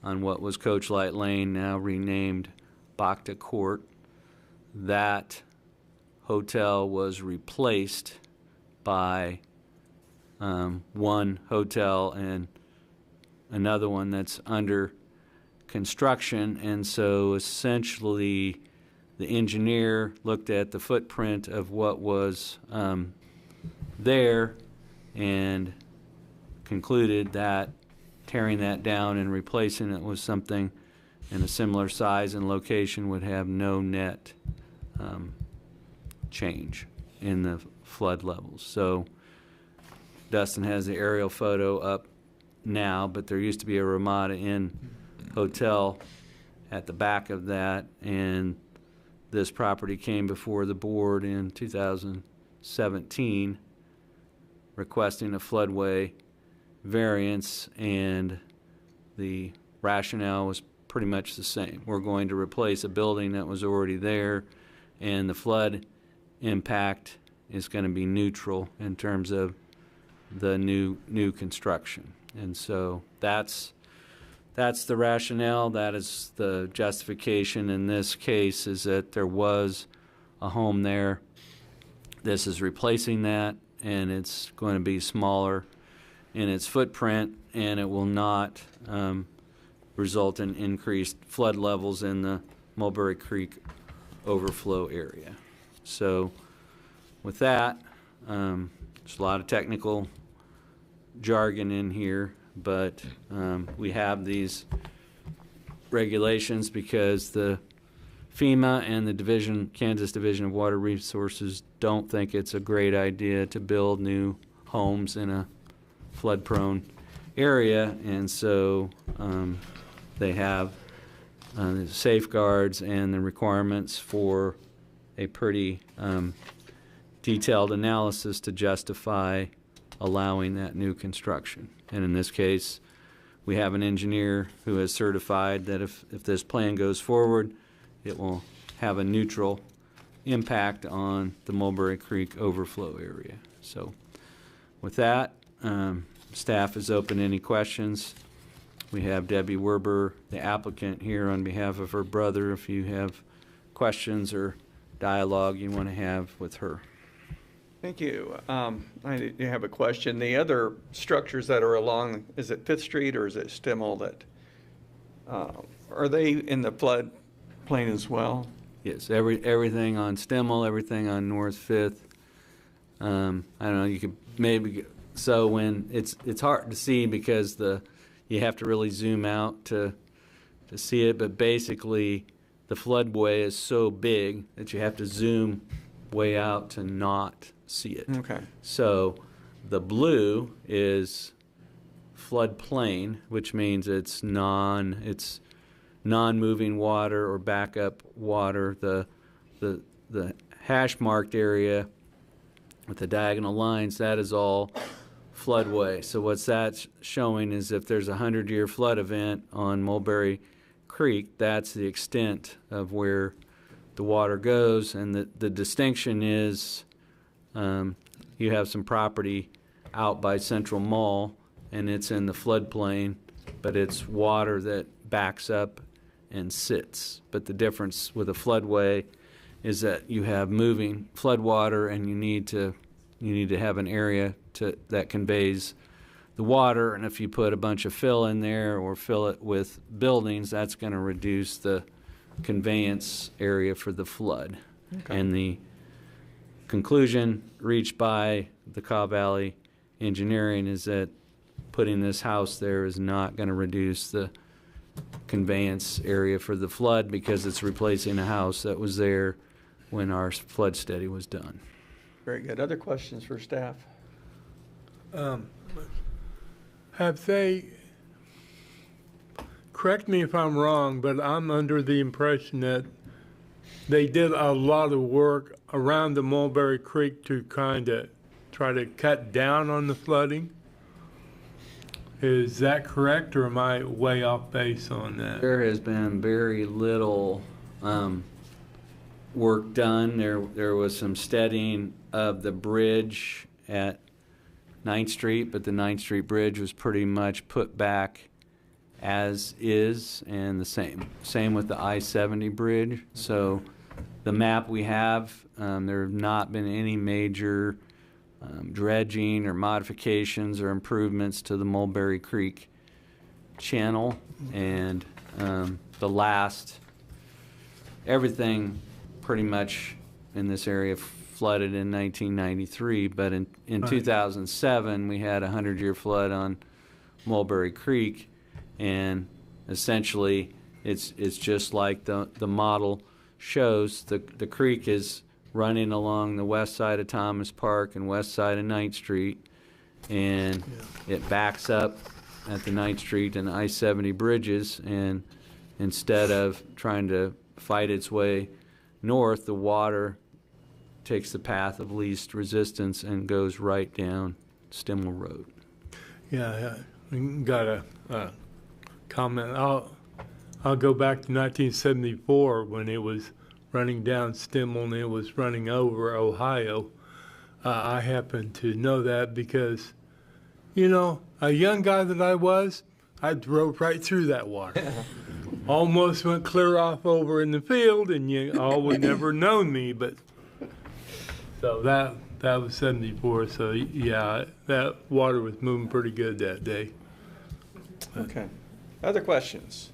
on what was Coach Light Lane, now renamed Bacta Court. That hotel was replaced by one hotel and another one that's under construction, and so essentially the engineer looked at the footprint of what was there and concluded that tearing that down and replacing it with something in a similar size and location would have no net change in the flood levels. So Dustin has the aerial photo up now, but there used to be a Ramada Inn hotel at the back of that, and this property came before the board in 2017 requesting a floodway variance, and the rationale was pretty much the same. We're going to replace a building that was already there, and the flood impact is going to be neutral in terms of the new construction. And so that's the rationale. That is the justification in this case, is that there was a home there. This is replacing that, and it's going to be smaller in its footprint, and it will not result in increased flood levels in the Mulberry Creek overflow area. So with that, there's a lot of technical jargon in here, but we have these regulations because the FEMA and the Kansas Division of Water Resources don't think it's a great idea to build new homes in a flood-prone area, and so they have the safeguards and the requirements for a pretty detailed analysis to justify allowing that new construction. And in this case, we have an engineer who has certified that if this plan goes forward, it will have a neutral impact on the Mulberry Creek overflow area. So with that, staff is open to any questions. We have Debbie Werber, the applicant, here on behalf of her brother, if you have questions or dialogue you want to have with her. Thank you. I do have a question. The other structures that are along, is it 5th Street or is it Stimmel, that are they in the flood plain as well? Yes, everything on Stimmel, everything on North 5th. I don't know, you could maybe, so when it's hard to see because you have to really zoom out to see it, but basically the floodway is so big that you have to zoom way out to not see it. Okay. So the blue is floodplain, which means it's non-moving water or backup water. The hash marked area with the diagonal lines, that is all floodway. So what's that showing is if there's a 100-year flood event on Mulberry Creek, that's the extent of where the water goes. And the distinction is you have some property out by Central Mall, and it's in the floodplain, but it's water that backs up and sits. But the difference with a floodway is that you have moving floodwater, and you need to have an area that conveys the water. And if you put a bunch of fill in there or fill it with buildings, that's going to reduce the conveyance area for the flood. Okay. And the conclusion reached by the Cobb Valley Engineering is that putting this house there is not going to reduce the conveyance area for the flood because it's replacing a house that was there when our flood study was done. Very good. Other questions for staff? Have they, correct me if I'm wrong, but I'm under the impression that they did a lot of work around the Mulberry Creek to kind of try to cut down on the flooding? Is that correct, or am I way off base on that? There has been very little work done. There was some steadying of the bridge at 9th Street, but the 9th Street bridge was pretty much put back as is, and the same with the I-70 bridge. So the map we have, there have not been any major dredging or modifications or improvements to the Mulberry Creek channel, and everything pretty much in this area flooded in 1993, but in 2007, we had a 100-year flood on Mulberry Creek, and essentially it's just like the model shows. The creek is running along the west side of Thomas Park and west side of 9th Street, and it backs up at the 9th Street and I-70 bridges, and instead of trying to fight its way north, the water takes the path of least resistance and goes right down Stimmel Road. Yeah, got a comment. I'll go back to 1974 when it was running down Stimmel and it was running over Ohio. I happen to know that because, you know, a young guy that I was, I drove right through that water. Almost went clear off over in the field, and you all would never known me, but so that was 74. So yeah, that water was moving pretty good that day. Okay. Other questions?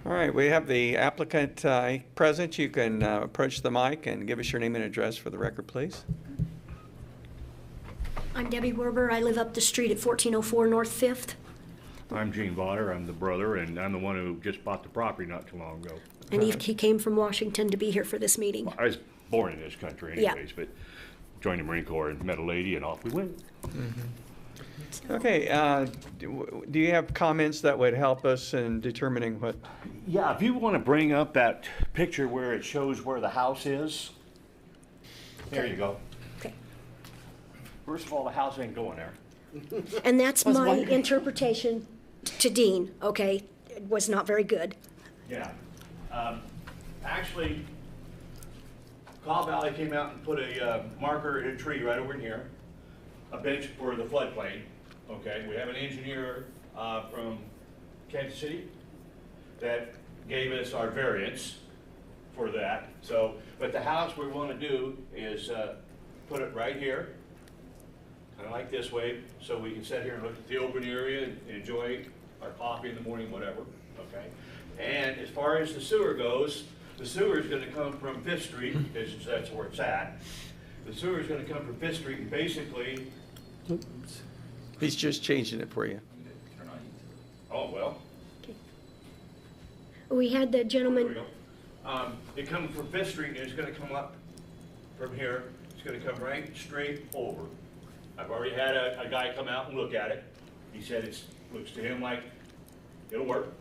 All right, we have the applicant present. You can approach the mic and give us your name and address for the record, please. I'm Debbie Werber. I live up the street at 1404 North 5th. I'm Gene Vodder. I'm the brother, and I'm the one who just bought the property not too long ago. And he came from Washington to be here for this meeting. I was born in this country anyways, but joined the Marine Corps and met a lady, and off we went. Okay, do you have comments that would help us in determining what? Yeah, if you want to bring up that picture where it shows where the house is. There you go. Okay. First of all, the house ain't going there. And that's my interpretation to Dean, okay? It was not very good. Yeah. Actually, Cobb Valley came out and put a marker in a tree right over in here, a bench for the floodplain. Okay, we have an engineer from Kansas City that gave us our variance for that. So, but the house we want to do is put it right here, kind of like this way, so we can sit here and look at the open area and enjoy our coffee in the morning, whatever. Okay. And as far as the sewer goes, the sewer is going to come from 5th Street, because that's where it's at. The sewer is going to come from 5th Street, and basically. Oops. He's just changing it for you. Oh, well. Okay. We had the There we gentleman, go. It comes from 5th Street, and it's going to come up from here. It's going to come right straight over. I've already had a guy come out and look at it. He said it looks to him like it'll work.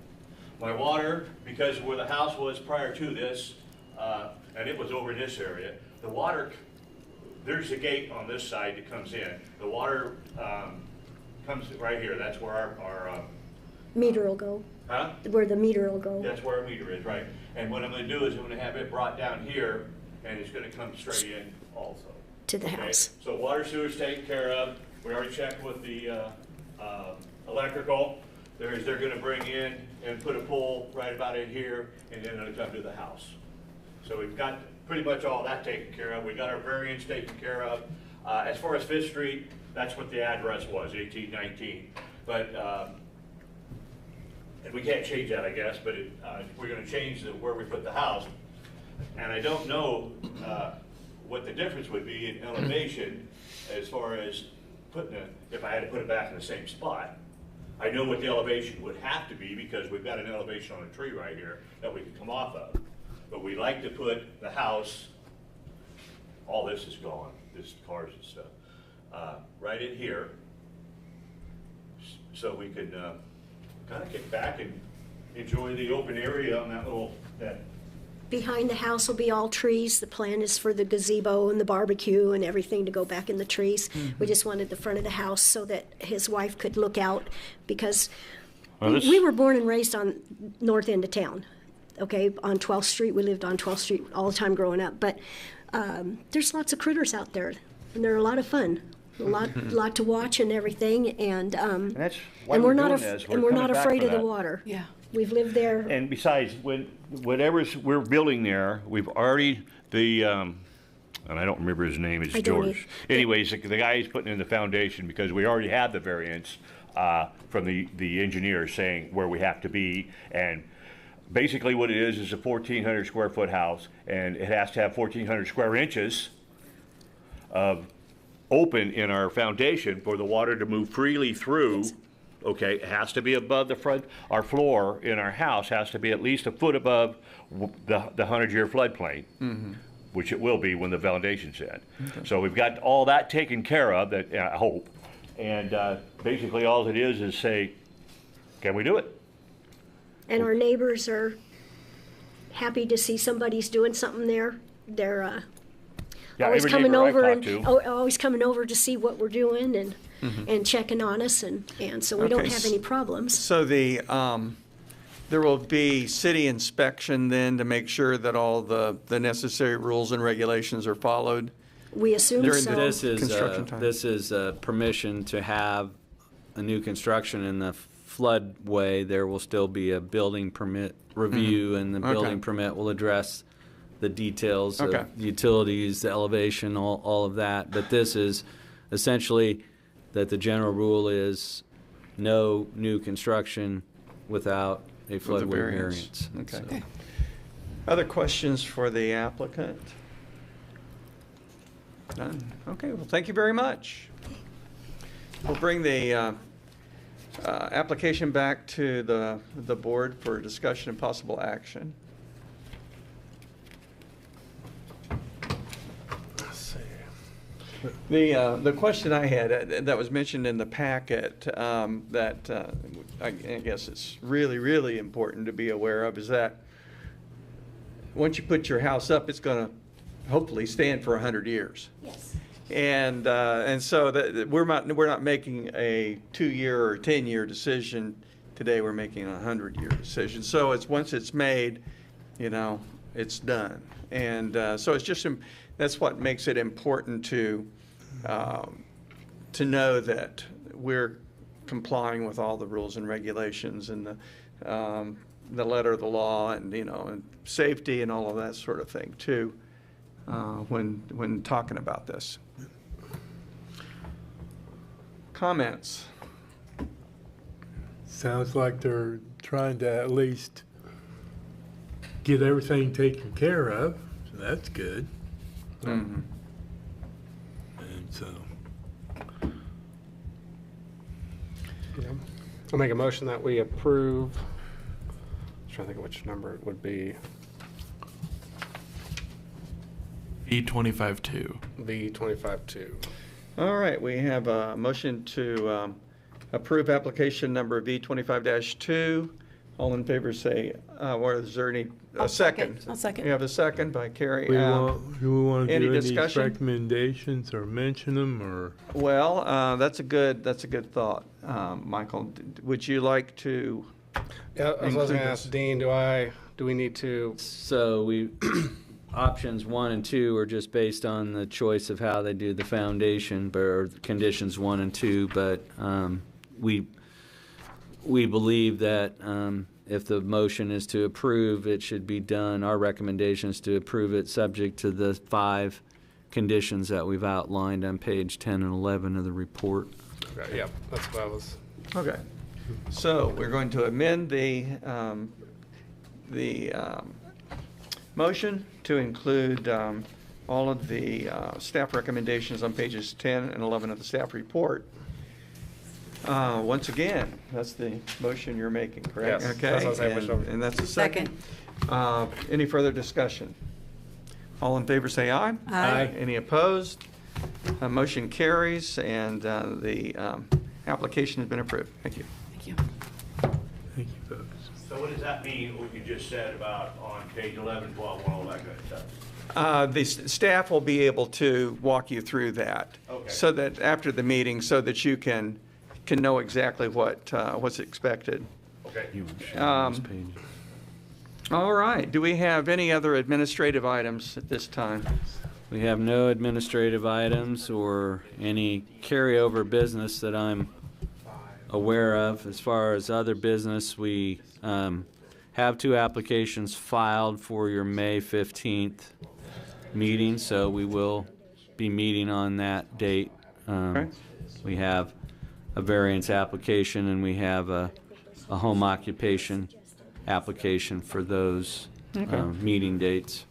My water, because where the house was prior to this, and it was over in this area, the water, there's a gate on this side that comes in. The water comes right here. That's where our meter will go, huh? where the meter will go. That's where our meter is, right. And what I'm going to do is I'm going to have it brought down here, and it's going to come straight in also. To the Okay? house. So water sewer's taken care of. We already checked with the electrical. They're going to bring in and put a pole right about in here, and then it'll come to the house. So we've got pretty much all that taken care of. We got our variance taken care of. As far as 5th Street, that's what the address was, 1819. But and we can't change that, I guess. But we're going to change where we put the house. And I don't know what the difference would be in elevation as far as putting it, if I had to put it back in the same spot. I know what the elevation would have to be because we've got an elevation on a tree right here that we can come off of. But we like to put the house, all this is gone, this cars and stuff, right in here, so we could kind of kick back and enjoy the open area on that Behind the house will be all trees. The plan is for the gazebo and the barbecue and everything to go back in the trees. We just wanted the front of the house so that his wife could look out, because we were born and raised on north end of town, okay, on 12th Street. We lived on 12th Street all the time growing up. But there's lots of critters out there, and they're a lot of fun. A lot to watch and everything, and that's why we're doing not this. and we're not coming back afraid for of the that. water. Yeah. We've lived there. And besides, whatever we're building there, we've already, and I don't remember his name, it's I don't George. Anyways, the guy is putting in the foundation because we already have the variance from the engineer saying where we have to be. And basically what it is a 1,400 square foot house, and it has to have 1,400 square inches of open in our foundation for the water to move freely through. Okay, it has to be above the front, our floor in our house has to be at least a foot above the 100-year floodplain, which it will be when the foundation's in. So we've got all that taken care of, that I hope. And basically all it is say, can we do it? And our neighbors are happy to see somebody's doing something there. They're Yeah, always every coming neighbor I've over talked and to. always coming over to see what we're doing and checking on us, and so we don't Okay, have any problems. So there will be city inspection then to make sure that all the necessary rules and regulations are followed? We assume During so. the construction time. This is permission to have a new construction in the floodway. There will still be a building permit review, and the building permit will address the details Okay. of utilities, the elevation, all of that. But this is essentially that the general rule is no new construction without a With a floodway variance. variance. Okay. So- Other questions for the applicant? None? Okay, well, thank you very much. We'll bring the application back to the board for discussion and possible action. The question I had that was mentioned in the packet that I guess it's really, really important to be aware of is that once you put your house up, it's going to hopefully stand for 100 years. Yes. And so that we're not making a 2-year or 10-year decision today. We're making a 100-year decision. So once it's made, it's done. And so it's just that's what makes it important to know that we're complying with all the rules and regulations and the letter of the law, and and safety and all of that sort of thing too. When talking about this. Comments? Sounds like they're trying to at least get everything taken care of, so that's good. Mm-hmm. And so, I'll make a motion that we approve. I'm trying to think of which number it would be. V25-2. V25-2. All right, we have a motion to approve application number V25-2. All in favor say, is there any, a second? I'll second. We have a second by Carrie. do we want to any do any discussion? recommendations or mention them, or? Well, that's a good thought. Michael, would you like to? Yeah, I was going include to ask this? Dean, do we need to? So we, options 1 and 2 are just based on the choice of how they do the foundation, or conditions 1 and 2, but we believe that if the motion is to approve, it should be done, our recommendation is to approve it subject to the 5 conditions that we've outlined on page 10 and 11 of the report. Okay, yeah, that's what I was. Okay. So we're going to amend the motion to include all of the staff recommendations on pages 10 and 11 of the staff report. Once again, that's the motion you're making, correct? Yes, Okay. that's what I was saying. And that's the second. Any further discussion? All in favor say aye. Aye. Any opposed? Motion carries, and the application has been approved. Thank you. Thank you. Thank you, folks. So what does that mean, what you just said about on page 11, 12, and all that good stuff? The staff will be able to walk you through that. Okay. So that after the meeting, so that you can know exactly what's expected. Okay. All right. Do we have any other administrative items at this time? We have no administrative items or any carryover business that I'm aware of. As far as other business, we have 2 applications filed for your May 15th meeting, so we will be meeting on that date. Okay. We have a variance application, and we have a home occupation application for those meeting dates.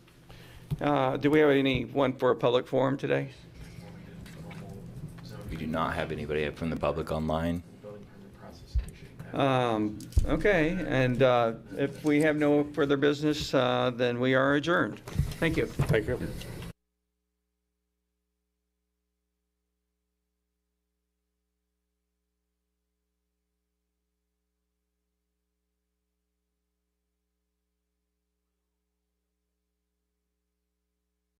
Do we have anyone for a public forum today? do not have anybody from the public online. Okay, and if we have no further business, then we are adjourned. Thank you. Thank you.